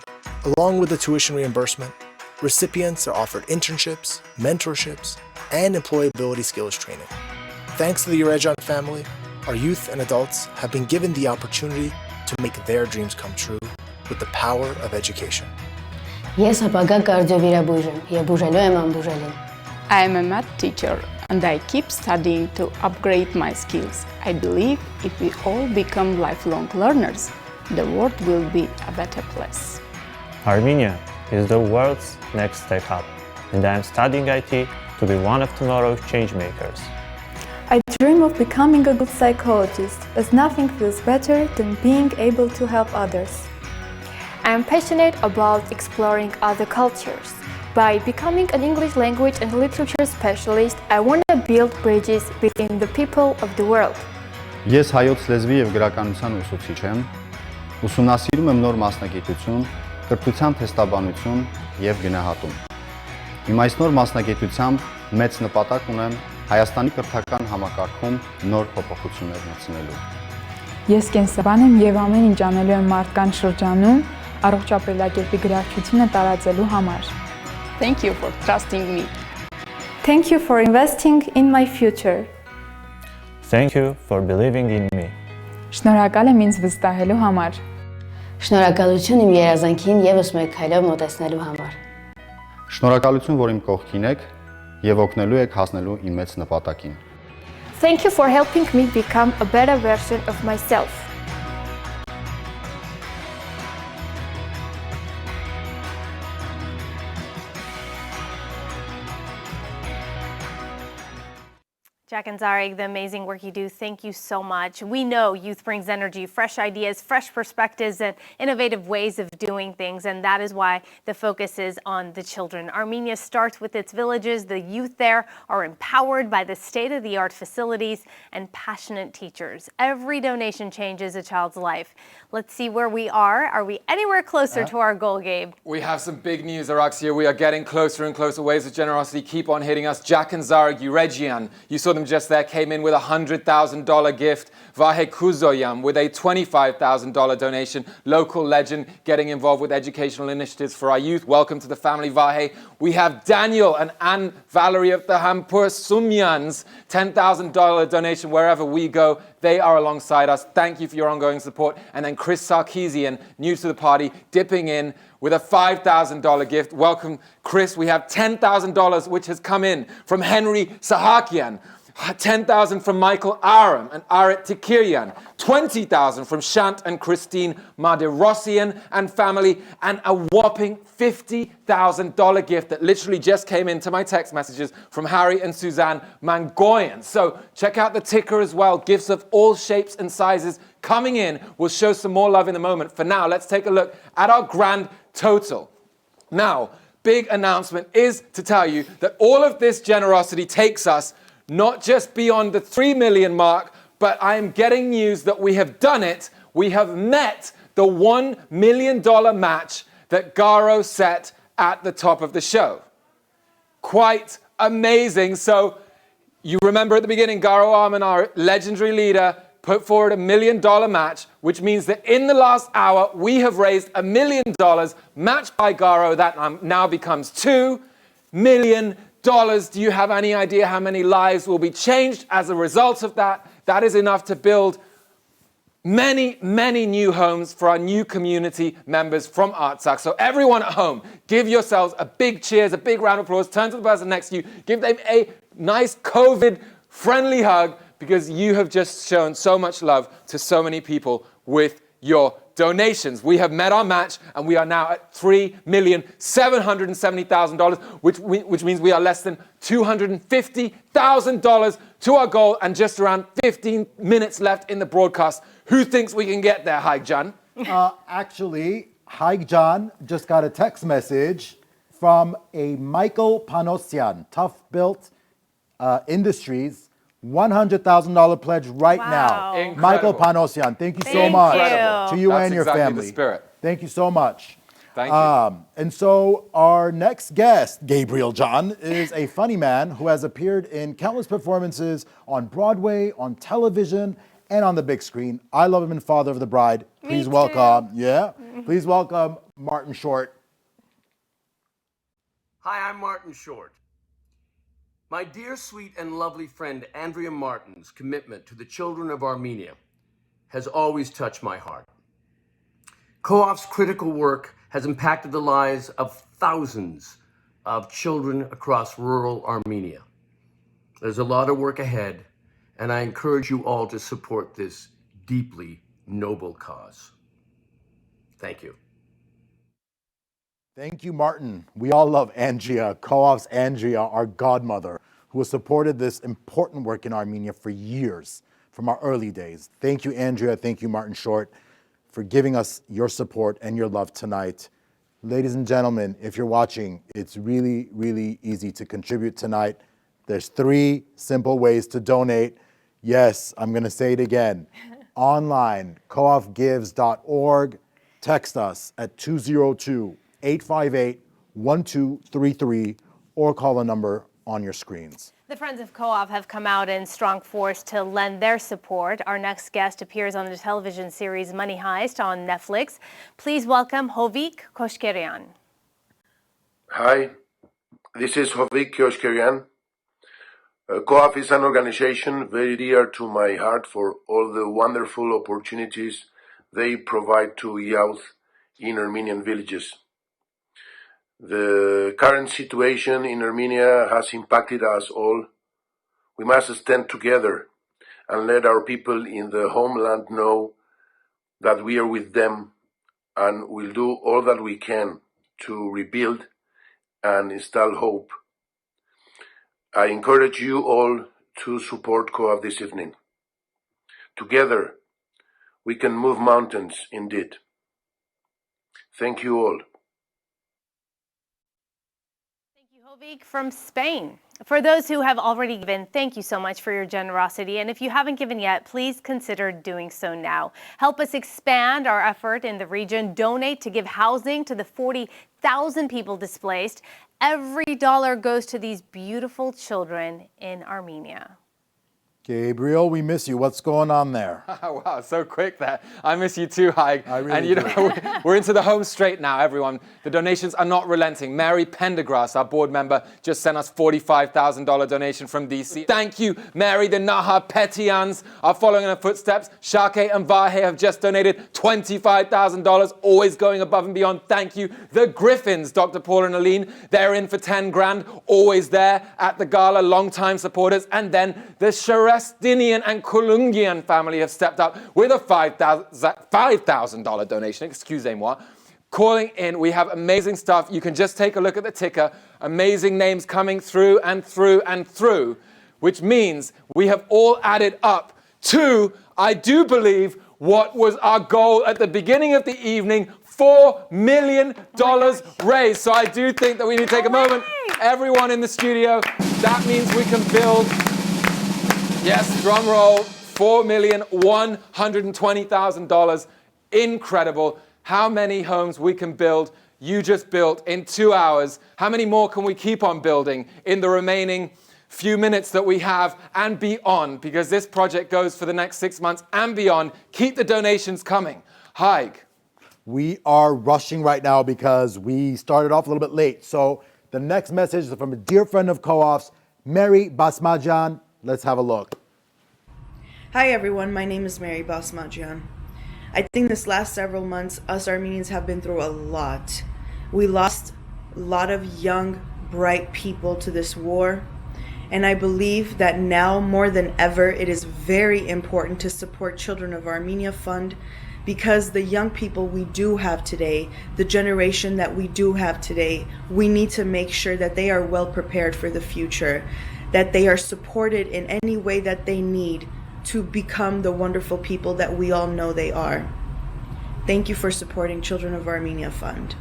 Along with the tuition reimbursement, recipients are offered internships, mentorships, and employability skills training. Thanks to the Yurejan family, our youth and adults have been given the opportunity to make their dreams come true with the power of education. Ես ապագա կարդիովիրաբույժ եմ եւ բուժելու եմ անբուժելին. I am a math teacher and I keep studying to upgrade my skills. I believe if we all become lifelong learners, the world will be a better place. Armenia is the world's next tech hub, and I am studying IT to be one of tomorrow's change makers. I dream of becoming a good psychologist, as nothing feels better than being able to help others. I am passionate about exploring other cultures. By becoming an English language and literature specialist, I want to build bridges between the people of the world. Ես հայոց լեզվի եւ գրականության ուսուցիչ եմ։ Ուսումնասիրում եմ նոր մասնագիտություն, կրթության թեստաբանություն եւ գնահատում։ Իմ այս նոր մասնագիտությամբ մեծ նպատակ ունեմ Հայաստանի կրթական համակարգում նոր փոփոխություններ մտցնելու։ Ես կենսաբան եմ եւ ամեն ինչ անելու եմ մարդկանց շրջանում առողջ ապրելակերպի գրավչությունը տարածելու համար։ Thank you for trusting me. Thank you for investing in my future. Thank you for believing in me. Շնորհակալ եմ ինձ վստահելու համար։ Շնորհակալություն իմ երազանքին եւս մեկ քայլով մոտեցնելու համար։ Շնորհակալություն, որ իմ կողքին եք եւ օգնելու եք հասնելու իմ մեծ նպատակին։ Thank you for helping me become a better version of myself. Jack and Zarig, the amazing work you do, thank you so much. We know youth brings energy, fresh ideas, fresh perspectives, and innovative ways of doing things, and that is why the focus is on the children. Armenia starts with its villages. The youth there are empowered by the state-of-the-art facilities and passionate teachers. Every donation changes a child's life. Let's see where we are. Are we anywhere closer to our goal, Gabe? We have some big news, Araxia. We are getting closer and closer. Waves of generosity keep on hitting us. Jack and Zarig Yurejian, you saw them just there, came in with a $100,000 gift. Vahe Kuzoyam with a $25,000 donation. Local legend getting involved with educational initiatives for our youth. Welcome to the family, Vahe. We have Daniel and Anne Valerie of the Hampur Sumyans, $10,000 donation wherever we go. They are alongside us. Thank you for your ongoing support. And then Chris Sarkeesian, new to the party, dipping in with a $5,000 gift. Welcome, Chris. We have $10,000 which has come in from Henry Sahakian. 10,000 from Michael Aram and Aret Tikirian, 20,000 from Shant and Christine Marderossian and family, and a whopping $50,000 gift that literally just came into my text messages from Harry and Suzanne Mangoyan. So check out the ticker as well. Gifts of all shapes and sizes coming in. We'll show some more love in a moment. For now, let's take a look at our grand total. Now, big announcement is to tell you that all of this generosity takes us not just beyond the 3 million mark, but I am getting news that we have done it. We have met the $1 million match that Garo set at the top of the show. Quite amazing. So you remember at the beginning, Garo Arman, our legendary leader, put forward $1 million match, which means that in the last hour, we have raised $1 million matched by Garo. That now becomes $2 million. Do you have any idea how many lives will be changed as a result of that? That is enough to build many, many new homes for our new community members from Artsakh. So everyone at home, give yourselves a big cheers, a big round of applause. Turn to the person next to you. Give them a nice COVID-friendly hug because you have just shown so much love to so many people with your donations. We have met our match and we are now at $3,770,000, which means we are less than $250,000 to our goal and just around 15 minutes left in the broadcast. Who thinks we can get there, Haigjan? Actually, Haigjan just got a text message from a Michael Panosian, tough-built Industries, $100,000 pledge right now. Incredible. Michael Panosian, thank you so much. To you and your That's exactly family. the spirit. Thank you so much. Thank you. And so our next guest, Gabriel John, is a funny man who has appeared in countless performances on Broadway, on television, and on the big screen. I love him in Father of the Bride. Please welcome, please welcome Martin Short. Hi, I'm Martin Short. My dear, sweet, and lovely friend Andrea Martin's commitment to the children of Armenia has always touched my heart. Co-op's critical work has impacted the lives of thousands of children across rural Armenia. There's a lot of work ahead, and I encourage you all to support this deeply noble cause. Thank you. Thank you, Martin. We all love Andrea, Co-op's Andrea, our godmother, who has supported this important work in Armenia for years, from our early days. Thank you, Andrea. Thank you, Martin Short, for giving us your support and your love tonight. Ladies and gentlemen, if you're watching, it's really, really easy to contribute tonight. There's 3 simple ways to donate. Yes, I'm going to say it again. Online, coopgives.org. Text us at 202-858-1233 or call the number on your screens. The Friends of Co-op have come out in strong force to lend their support. Our next guest appears on the television series Money Heist on Netflix. Please welcome Hovik Koshkerian. Hi, this is Hovik Koshkerian. Co-op is an organization very dear to my heart for all the wonderful opportunities they provide to youth in Armenian villages. The current situation in Armenia has impacted us all. We must stand together and let our people in the homeland know that we are with them and will do all that we can to rebuild and install hope. I encourage you all to support Co-op this evening. Together, we can move mountains indeed. Thank you all. Hovik from Spain. For those who have already given, thank you so much for your generosity. And if you haven't given yet, please consider doing so now. Help us expand our effort in the region. Donate to give housing to the 40,000 people displaced. Every dollar goes to these beautiful children in Armenia. Gabriel, we miss you. What's going on there? Wow, so quick there. I miss you too, Haig. I really and you do. know, we're into the home straight now, everyone. The donations are not relenting. Mary Pendergrass, our board member, just sent us $45,000 donation from DC. Thank you, Mary. The Naha Petians are following in her footsteps. Shake and Vahe have just donated $25,000, always going above and beyond. Thank you. The Griffins, Dr. Paul and Aline, they're in for 10 grand, always there at the gala, long-time supporters. And then the Sharastinian and Kulungian family have stepped up with a $5,000 donation, excusez-moi. Calling in, we have amazing stuff. You can just take a look at the ticker. Amazing names coming through and through and through, which means we have all added up to, I do believe, what was our goal at the beginning of the evening, $4 million raised. So I do think that we need to take a moment. Everyone in the studio, that means we can build, yes, drum roll, $4,120,000. Incredible. How many homes we can build. You just built in 2 hours. How many more can we keep on building in the remaining few minutes that we have and beyond? Because this project goes for the next 6 months and beyond. Keep the donations coming. Haig. We are rushing right now because we started off a little bit late. So the next message is from a dear friend of Co-op's, Mary Basmadjan. Let's have a look. Hi everyone, my name is Mary Basmadjan. I think this last several months, us Armenians have been through a lot. We lost a lot of young, bright people to this war. And I believe that now more than ever, it is very important to support Children of Armenia Fund, because the young people we do have today, the generation that we do have today, we need to make sure that they are well prepared for the future, that they are supported in any way that they need to become the wonderful people that we all know they are. Thank you for supporting Children of Armenia Fund.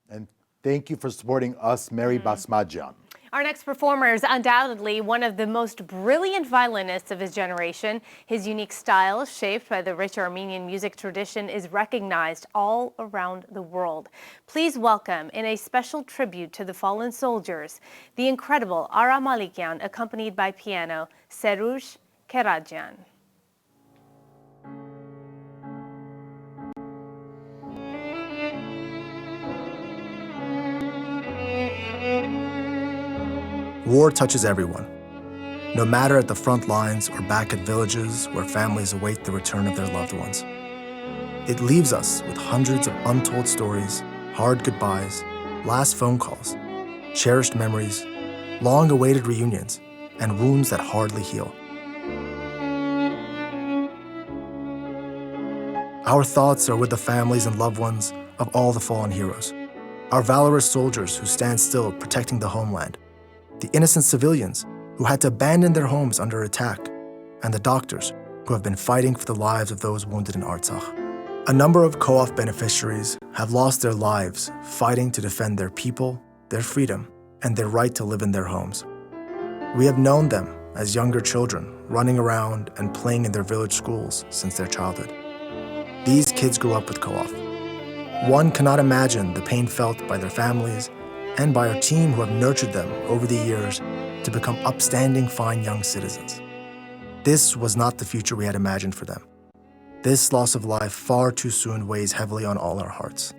And thank you for supporting us, Mary Basmadjan. Our next performer is undoubtedly one of the most brilliant violinists of his generation. His unique style, shaped by the rich Armenian music tradition, is recognized all around the world. Please welcome, in a special tribute to the fallen soldiers, the incredible Ara Malikian, accompanied by piano, Serush Kerajian. War touches everyone, no matter at the front lines or back at villages where families await the return of their loved ones. It leaves us with hundreds of untold stories, hard goodbyes, last phone calls, cherished memories, long-awaited reunions, and wounds that hardly heal. Our thoughts are with the families and loved ones of all the fallen heroes, our valorous soldiers who stand still protecting the homeland, the innocent civilians who had to abandon their homes under attack, and the doctors who have been fighting for the lives of those wounded in Artsakh. A number of co-op beneficiaries have lost their lives fighting to defend their people, their freedom, and their right to live in their homes. We have known them as younger children running around and playing in their village schools since their childhood. These kids grew up with co-op. One cannot imagine the pain felt by their families and by our team who have nurtured them over the years to become upstanding, fine young citizens. This was not the future we had imagined for them. This loss of life far too soon weighs heavily on all our hearts.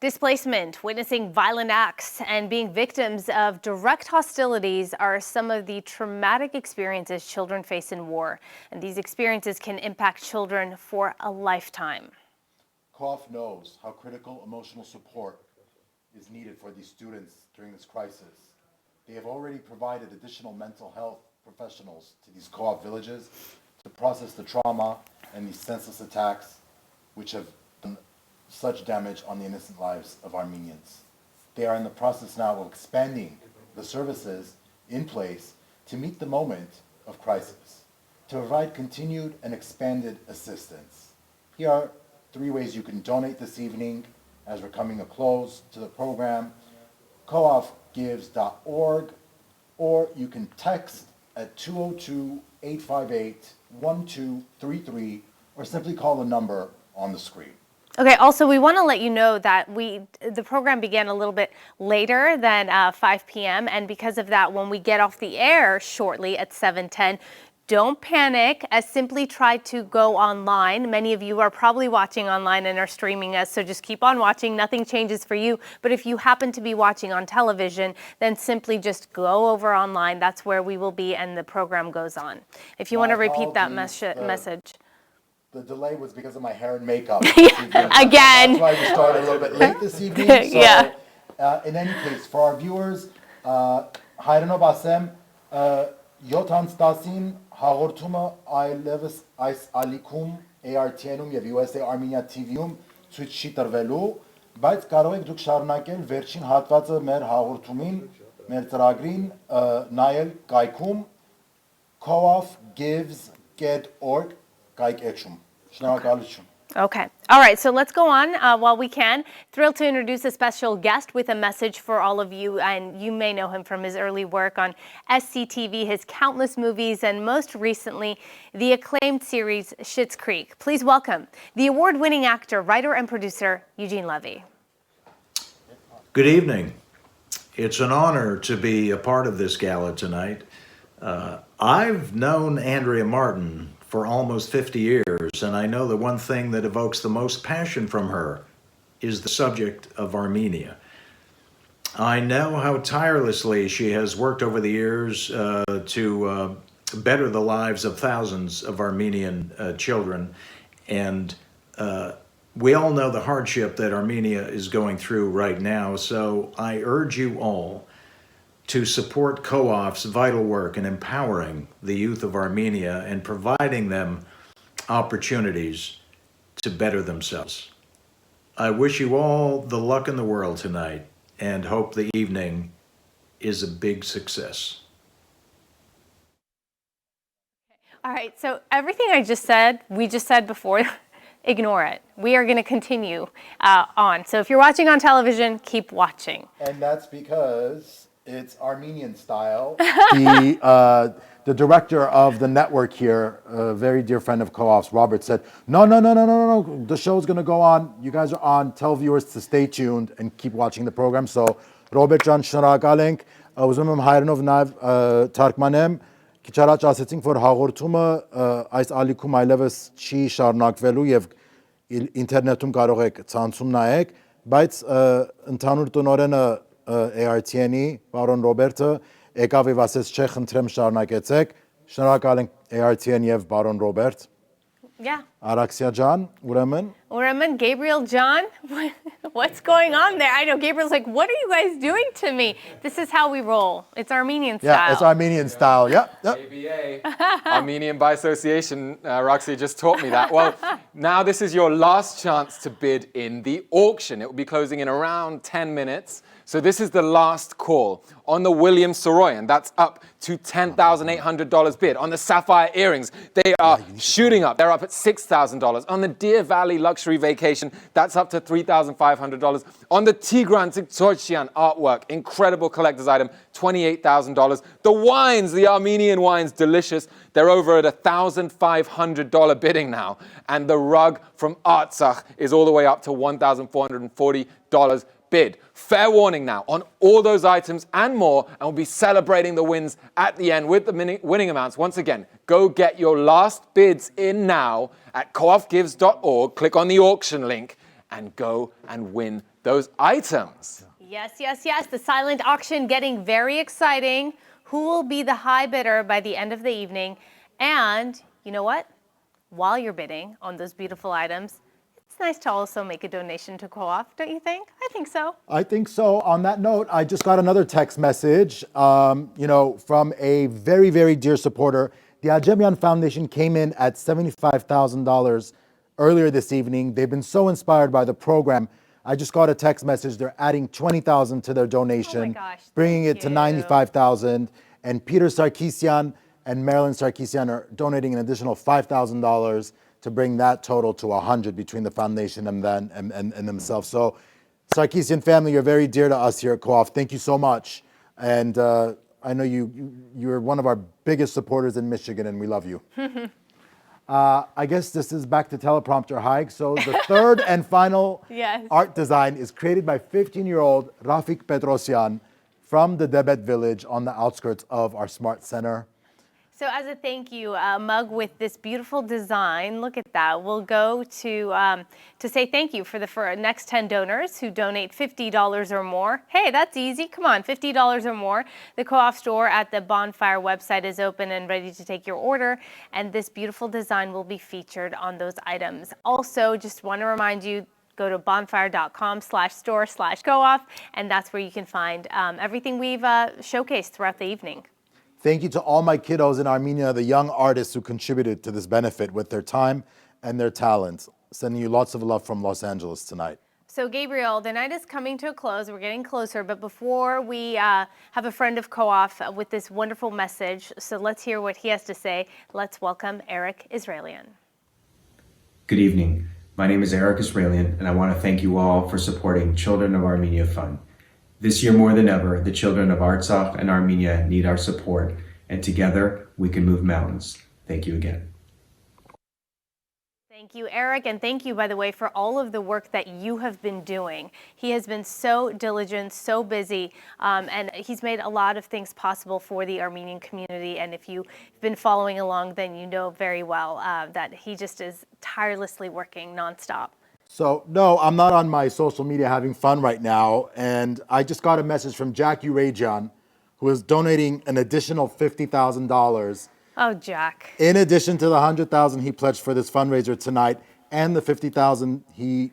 Displacement, witnessing violent acts, and being victims of direct hostilities are some of the traumatic experiences children face in war. And these experiences can impact children for a lifetime. Co-op knows how critical emotional support is needed for these students during this crisis. They have already provided additional mental health professionals to these co-op villages to process the trauma and these senseless attacks which have done such damage on the innocent lives of Armenians. They are in the process now of expanding the services in place to meet the moment of crisis, to provide continued and expanded assistance. Here are 3 ways you can donate this evening as we're coming to close to the program: coopgives.org, or you can text at 202-858-1233, or simply call the number on the screen. Okay, also we want to let you know that the program began a little bit later than 5 p.m. and because of that, when we get off the air shortly at 7:10, don't panic, simply try to go online. Many of you are probably watching online and are streaming us, so just keep on watching. Nothing changes for you. But if you happen to be watching on television, then simply just go over online. That's where we will be and the program goes on. If you want to repeat that message. The delay was because of my hair and makeup. Again. That's why we started a little bit late this evening. So, yeah. In any case, for our viewers, հայրենով ասեմ, 7-10-ին հաղորդումը այլևս այս ալիքում ARTN-ում եւ USA Armenia TV-ում ցույց չի տրվելու, բայց կարող եք դուք շարունակել վերջին հատվածը մեր հաղորդումին, մեր ծրագրին նայել կայքում coopgives.org կայքեչում։ Շնորհակալություն։ Okay. All right. So let's go on while we can. Thrilled to introduce a special guest with a message for all of you. And you may know him from his early work on SCTV, his countless movies, and most recently, the acclaimed series Schitt's Creek. Please welcome the award-winning actor, writer, and producer, Eugene Levy. Good evening. It's an honor to be a part of this gala tonight. I've known Andrea Martin for almost 50 years, and I know the one thing that evokes the most passion from her is the subject of Armenia. I know how tirelessly she has worked over the years to better the lives of thousands of Armenian children, and we all know the hardship that Armenia is going through right now, so I urge you all to support Co-op's vital work in empowering the youth of Armenia and providing them opportunities to better themselves. I wish you all the luck in the world tonight and hope the evening is a big success. All right, so everything we just said before, ignore it. We are going to continue on. So if you're watching on television, keep watching. And that's because it's Armenian style. The director of the network here, a very dear friend of Co-op's, Robert, said, no, the show's going to go on. You guys are on. Tell viewers to stay tuned and keep watching the program. So, Robert Jan, շնորհակալ ենք, ուզում եմ հայրենով նաև թարգմանեմ, քիչ առաջ ասեցինք, որ հաղորդումը այս ալիքում այլևս չի շարունակվելու եւ ինտերնետում կարող եք ցանցում նայեք, բայց ընդհանուր տնօրենը ARTN-ի, պարոն Ռոբերտը, եկավ եւ ասեց, չէ, խնդրեմ շարունակեցեք, շնորհակալ ենք ARTN եւ պարոն Ռոբերտ։ Yeah. Araxia Jan, Uraman, Gabriel John, what's going on there? I know Gabriel's like, what are you guys doing to me? This is how we roll. It's Armenian style. Yeah, it's Armenian style. Yep. ABA, Armenian by association. Roxy just taught me that. Well, now this is your last chance to bid in the auction. It will be closing in around 10 minutes. So this is the last call. On the William Soroyan, that's up to $10,800 bid. On the Sapphire earrings, they are shooting up. They're up at $6,000. On the Deer Valley luxury vacation, that's up to $3,500. On the Tigran Tiktorchian artwork, incredible collector's item, $28,000. The wines, the Armenian wines, delicious. They're over at $1,500 bidding now. And the rug from Artsakh is all the way up to $1,440 bid. Fair warning now on all those items and more, and we'll be celebrating the wins at the end with the winning amounts. Once again, go get your last bids in now at coopgives.org, click on the auction link, and go and win those items. Yes, yes, yes. The silent auction getting very exciting. Who will be the high bidder by the end of the evening? And you know what? While you're bidding on those beautiful items, it's nice to also make a donation to Co-op, don't you think? I think so. I think so. On that note, I just got another text message, from a very, very dear supporter. The Ajemian Foundation came in at $75,000 earlier this evening. They've been so inspired by the program. I just got a text message. They're adding $20,000 to their donation, bringing it to $95,000. And Peter Sarkisian and Marilyn Sarkisian are donating an additional $5,000 to bring that total to $100,000 between the foundation and themselves. So, Sarkisian family, you're very dear to us here at Co-op. Thank you so much. And I know you're one of our biggest supporters in Michigan, and we love you. I guess this is back to teleprompter hike. So the third and final art design is created by 15-year-old Rafik Petrosyan from the Debet village on the outskirts of our Smart Center. So as a thank you, a mug with this beautiful design, look at that, will go to say thank you for the next 10 donors who donate $50 or more. Hey, that's easy. Come on, $50 or more. The Co-op store at the Bonfire website is open and ready to take your order, and this beautiful design will be featured on those items. Also, just want to remind you, go to bonfire.com/store/co-op, and that's where you can find everything we've showcased throughout the evening. Thank you to all my kiddos in Armenia, the young artists who contributed to this benefit with their time and their talents. Sending you lots of love from Los Angeles tonight. So Gabriel, the night is coming to a close. We're getting closer, but before we have a friend of Co-op with this wonderful message, so let's hear what he has to say. Let's welcome Eric Israelian. Good evening. My name is Eric Israelian, and I want to thank you all for supporting Children of Armenia Fund. This year more than ever, the children of Artsakh and Armenia need our support, and together we can move mountains. Thank you again. Thank you, Eric, and thank you, by the way, for all of the work that you have been doing. He has been so diligent, so busy, and he's made a lot of things possible for the Armenian community, and if you've been following along, then you know very well that he just is tirelessly working nonstop. So, no, I'm not on my social media having fun right now. And I just got a message from Jack Urajan, who is donating an additional $50,000. Oh, Jack. In addition to the $100,000 he pledged for this fundraiser tonight and the $50,000 he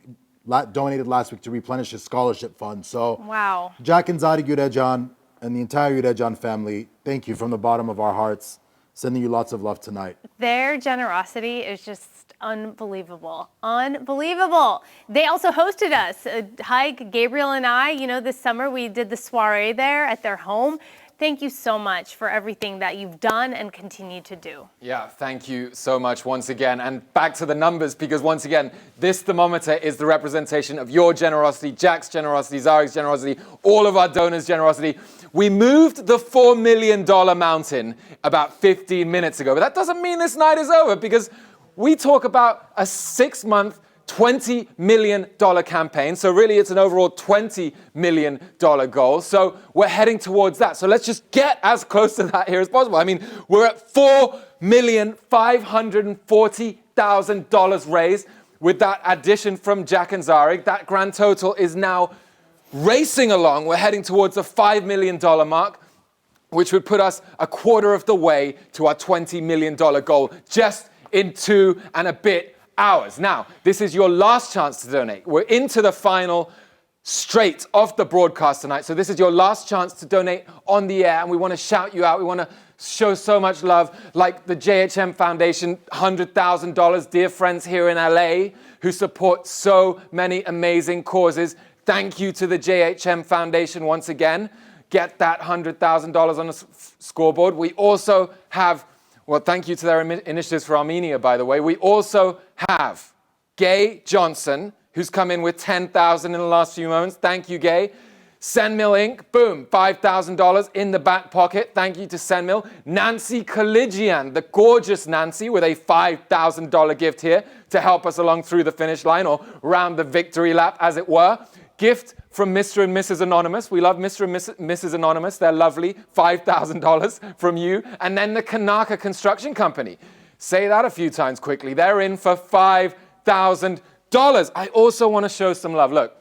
donated last week to replenish his scholarship fund. So, wow. Jack and Zadi Urajan and the entire Urajan family, thank you from the bottom of our hearts. Sending you lots of love tonight. Their generosity is just unbelievable. Unbelievable. They also hosted us. Hi, Gabriel and I, this summer we did the soiree there at their home. Thank you so much for everything that you've done and continue to do. Yeah, thank you so much once again. And back to the numbers, because once again, this thermometer is the representation of your generosity, Jack's generosity, Zarek's generosity, all of our donors' generosity. We moved the $4 million mountain about 15 minutes ago, but that doesn't mean this night is over, because we talk about a 6-month, $20 million campaign. So really it's an overall $20 million goal. So we're heading towards that. So let's just get as close to that here as possible. I mean, we're at $4,540,000 raised with that addition from Jack and Zarek. That grand total is now racing along. We're heading towards the $5 million mark, which would put us a quarter of the way to our $20 million goal just in 2 and a bit hours. Now, this is your last chance to donate. We're into the final straight of the broadcast tonight. So this is your last chance to donate on the air, and we want to shout you out. We want to show so much love, like the JHM Foundation, $100,000, dear friends here in LA who support so many amazing causes. Thank you to the JHM Foundation once again. Get that $100,000 on the scoreboard. We also have, well, thank you to their initiatives for Armenia, by the way. We also have Gay Johnson, who's come in with $10,000 in the last few moments. Thank you, Gay. Sendmill Inc., boom, $5,000 in the back pocket. Thank you to Sendmill. Nancy Kaligian, the gorgeous Nancy, with a $5,000 gift here to help us along through the finish line, or round the victory lap, as it were. Gift from Mr. and Mrs. Anonymous. We love Mr. and Mrs. Anonymous. They're lovely. $5,000 from you. And then the Kanaka Construction Company. Say that a few times quickly. They're in for $5,000. I also want to show some love. Look,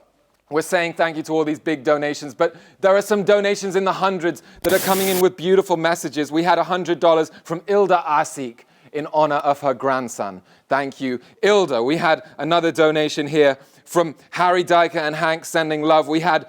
we're saying thank you to all these big donations, but there are some donations in the hundreds that are coming in with beautiful messages. We had $100 from Ilda Asik in honor of her grandson. Thank you, Ilda. We had another donation here from Harry Dyker and Hank sending love. We had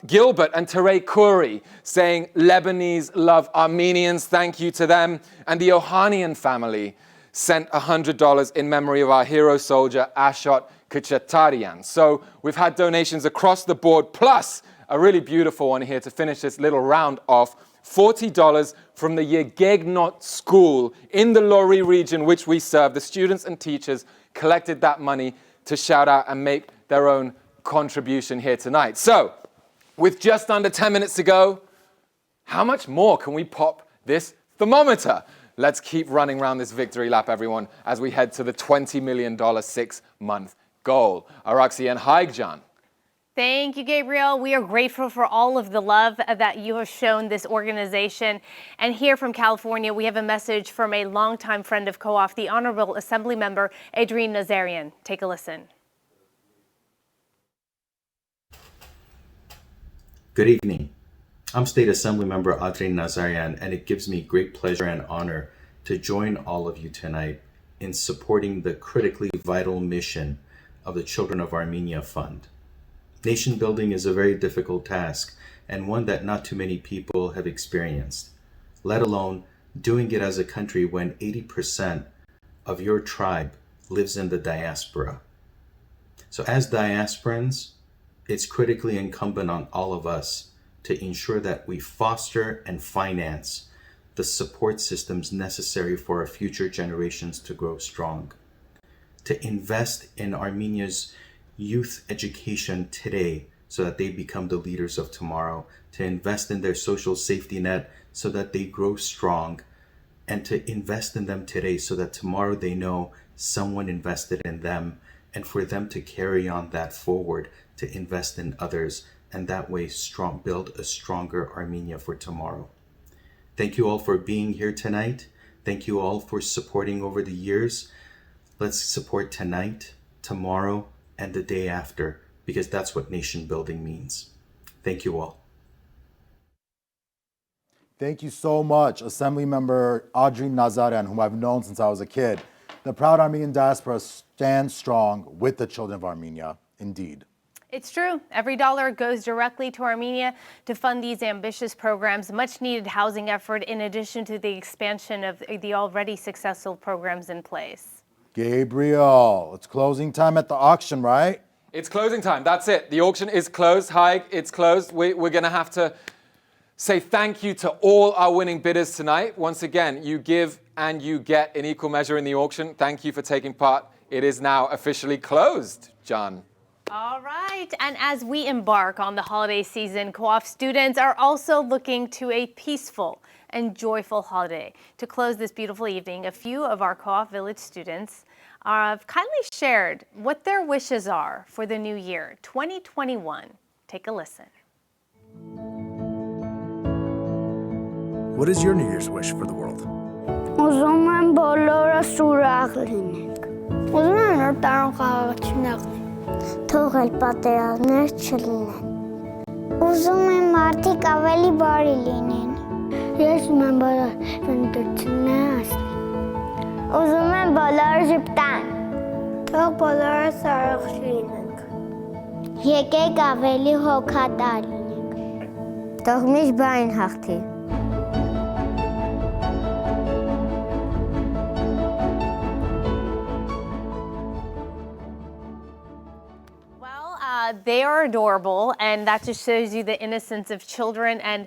Gilbert and Teray Khoury saying Lebanese love Armenians. Thank you to them. And the Ohanian family sent $100 in memory of our hero soldier, Ashot Kachatarian. So we've had donations across the board, plus a really beautiful one here to finish this little round off. $40 from the Yegegnot school in the Lori region, which we serve. The students and teachers collected that money to shout out and make their own contribution here tonight. So, with just under 10 minutes to go, how much more can we pop this thermometer? Let's keep running around this victory lap, everyone, as we head to the $20 million 6-month goal. Araxi and Haigjan. Thank you, Gabriel. We are grateful for all of the love that you have shown this organization. And here from California, we have a message from a longtime friend of Co-op, the Honorable Assembly Member Adrien Nazarian. Take a listen. Good evening. I'm State Assembly Member Adrien Nazarian, and it gives me great pleasure and honor to join all of you tonight in supporting the critically vital mission of the Children of Armenia Fund. Nation building is a very difficult task, and one that not too many people have experienced, let alone doing it as a country when 80% of your tribe lives in the diaspora. So as diasporans, it's critically incumbent on all of us to ensure that we foster and finance the support systems necessary for our future generations to grow strong, to invest in Armenia's youth education today so that they become the leaders of tomorrow, to invest in their social safety net so that they grow strong, and to invest in them today so that tomorrow they know someone invested in them, and for them to carry on that forward, to invest in others, and that way build a stronger Armenia for tomorrow. Thank you all for being here tonight. Thank you all for supporting over the years. Let's support tonight, tomorrow, and the day after, because that's what nation building means. Thank you all. Thank you so much, Assembly Member Adrien Nazarian, whom I've known since I was a kid. The proud Armenian diaspora stands strong with the children of Armenia, indeed. It's true. Every dollar goes directly to Armenia to fund these ambitious programs, much needed housing effort, in addition to the expansion of the already successful programs in place. Gabriel, it's closing time at the auction, right? It's closing time. That's it. The auction is closed. Hi, it's closed. We're going to have to say thank you to all our winning bidders tonight. Once again, you give and you get in equal measure in the auction. Thank you for taking part. It is now officially closed, John. All right. And as we embark on the holiday season, Co-op students are also looking to a peaceful and joyful holiday. To close this beautiful evening, a few of our Co-op Village students have kindly shared what their wishes are for the new year, 2021. Take a listen. What is your New Year's wish for the world? Ուզում եմ բոլորը սուրաղ լինենք։ Ուզում եմ նոր տարում խաղաղություն եղնենք։ Թող էլ պատերազմներ չլինեն։ Ուզում եմ մարդիկ ավելի բարի լինեն։ Ես ուզում եմ բոլոր վնդությունները հասնեն։ Ուզում եմ բոլորը ժպտան։ Թող բոլորը սարող լինենք։ Եկեք ավելի հոգատար լինենք։ Թող միշտ բան հաղթի։ They are adorable, and that just shows you the innocence of children and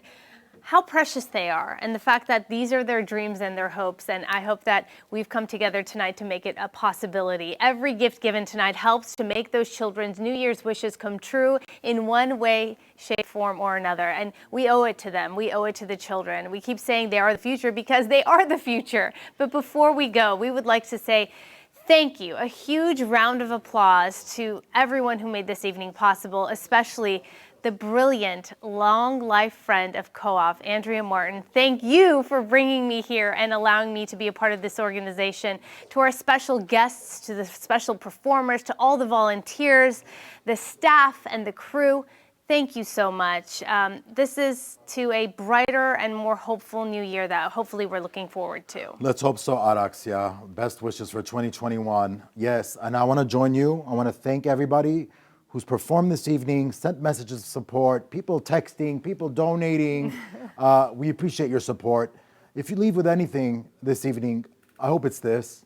how precious they are, and the fact that these are their dreams and their hopes. And I hope that we've come together tonight to make it a possibility. Every gift given tonight helps to make those children's New Year's wishes come true in one way, shape, form, or another. And we owe it to them. We owe it to the children. We keep saying they are the future because they are the future. But before we go, we would like to say thank you. A huge round of applause to everyone who made this evening possible, especially the brilliant, long life friend of Co-op, Andrea Martin. Thank you for bringing me here and allowing me to be a part of this organization. To our special guests, to the special performers, to all the volunteers, the staff and the crew, thank you so much. This is to a brighter and more hopeful new year that hopefully we're looking forward to. Let's hope so, Araxia. Best wishes for 2021. Yes, and I want to join you. I want to thank everybody who's performed this evening, sent messages of support, people texting, people donating. We appreciate your support. If you leave with anything this evening, I hope it's this.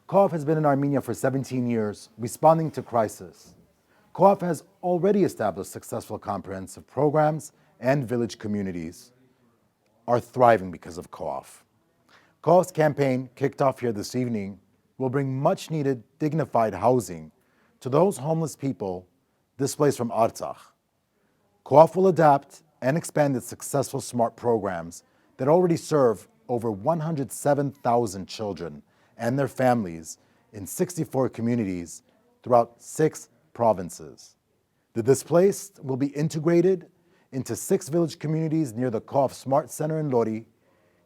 Co-op has been in Armenia for 17 years, responding to crisis. Co-op has already established successful comprehensive programs, and village communities are thriving because of Co-op. Co-op's campaign, kicked off here this evening, will bring much needed dignified housing to those homeless people displaced from Artsakh. Co-op will adapt and expand its successful SMART programs that already serve over 107,000 children and their families in 64 communities throughout 6 provinces. The displaced will be integrated into 6 village communities near the Co-op SMART Center in Lori.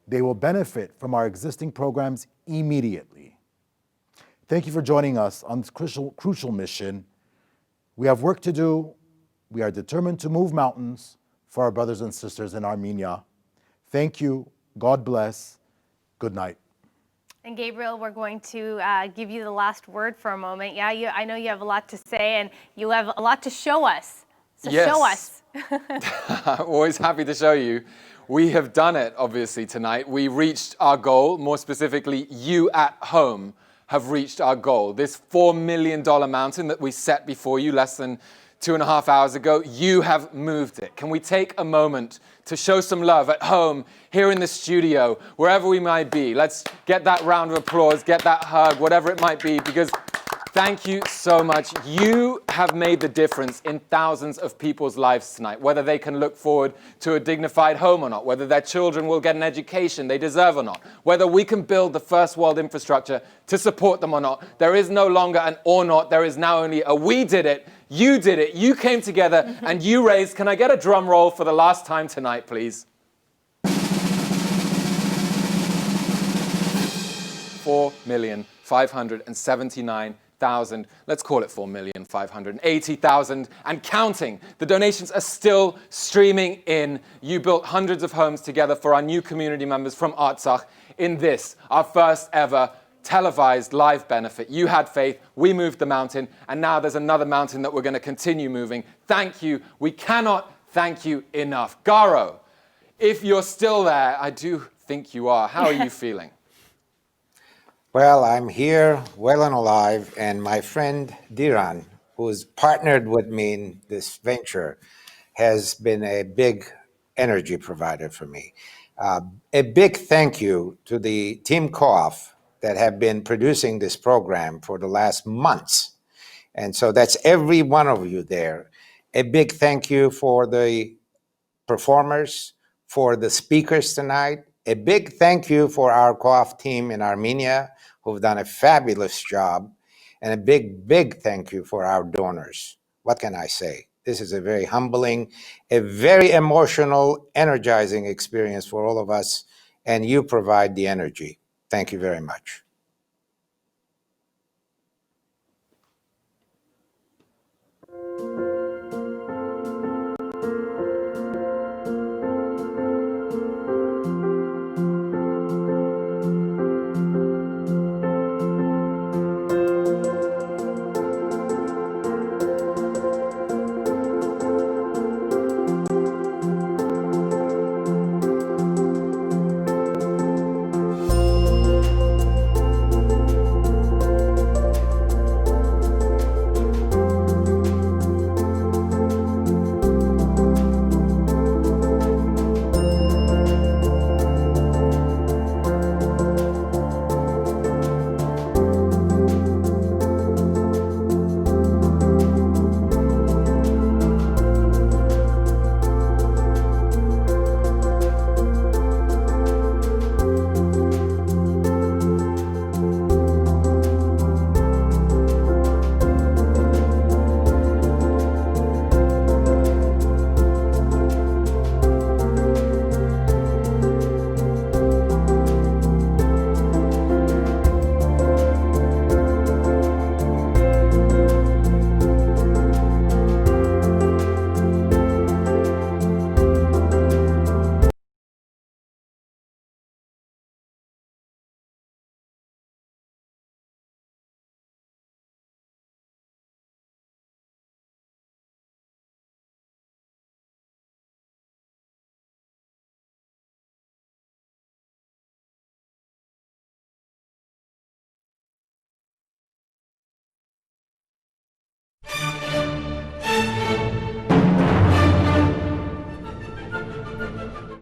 They will benefit from our existing programs immediately. Thank you for joining us on this crucial mission. We have work to do. We are determined to move mountains for our brothers and sisters in Armenia. Thank you. God bless. Good night. And Gabriel, we're going to give you the last word for a moment. Yeah, I know you have a lot to say and you have a lot to show us. So Yes. show us. Always happy to show you. We have done it, obviously, tonight. We reached our goal. More specifically, you at home have reached our goal. This $4 million mountain that we set before you less than 2.5 hours ago, you have moved it. Can we take a moment to show some love at home, here in the studio, wherever we might be? Let's get that round of applause, get that hug, whatever it might be, because thank you so much. You have made the difference in thousands of people's lives tonight, whether they can look forward to a dignified home or not, whether their children will get an education they deserve or not, whether we can build the first world infrastructure to support them or not. There is no longer an or not, there is now only a we did it, you did it, you came together and you raised, can I get a drum roll for the last time tonight, please? $4,579,000. Let's call it 4,580,000 and counting. The donations are still streaming in. You built hundreds of homes together for our new community members from Artsakh in this, our first ever televised live benefit. You had faith, we moved the mountain, and now there's another mountain that we're going to continue moving. Thank you. We cannot thank you enough. Garo, if you're still there, I do think you are. How are you feeling? Well, I'm here, well and alive, and my friend Diran, who's partnered with me in this venture, has been a big energy provider for me. A big thank you to the Team Co-op that have been producing this program for the last months. And so that's every one of you there. A big thank you for the performers, for the speakers tonight. A big thank you for our Co-op team in Armenia, who've done a fabulous job. And a big, big thank you for our donors. What can I say? This is a very humbling, a very emotional, energizing experience for all of us, and you provide the energy. Thank you very much.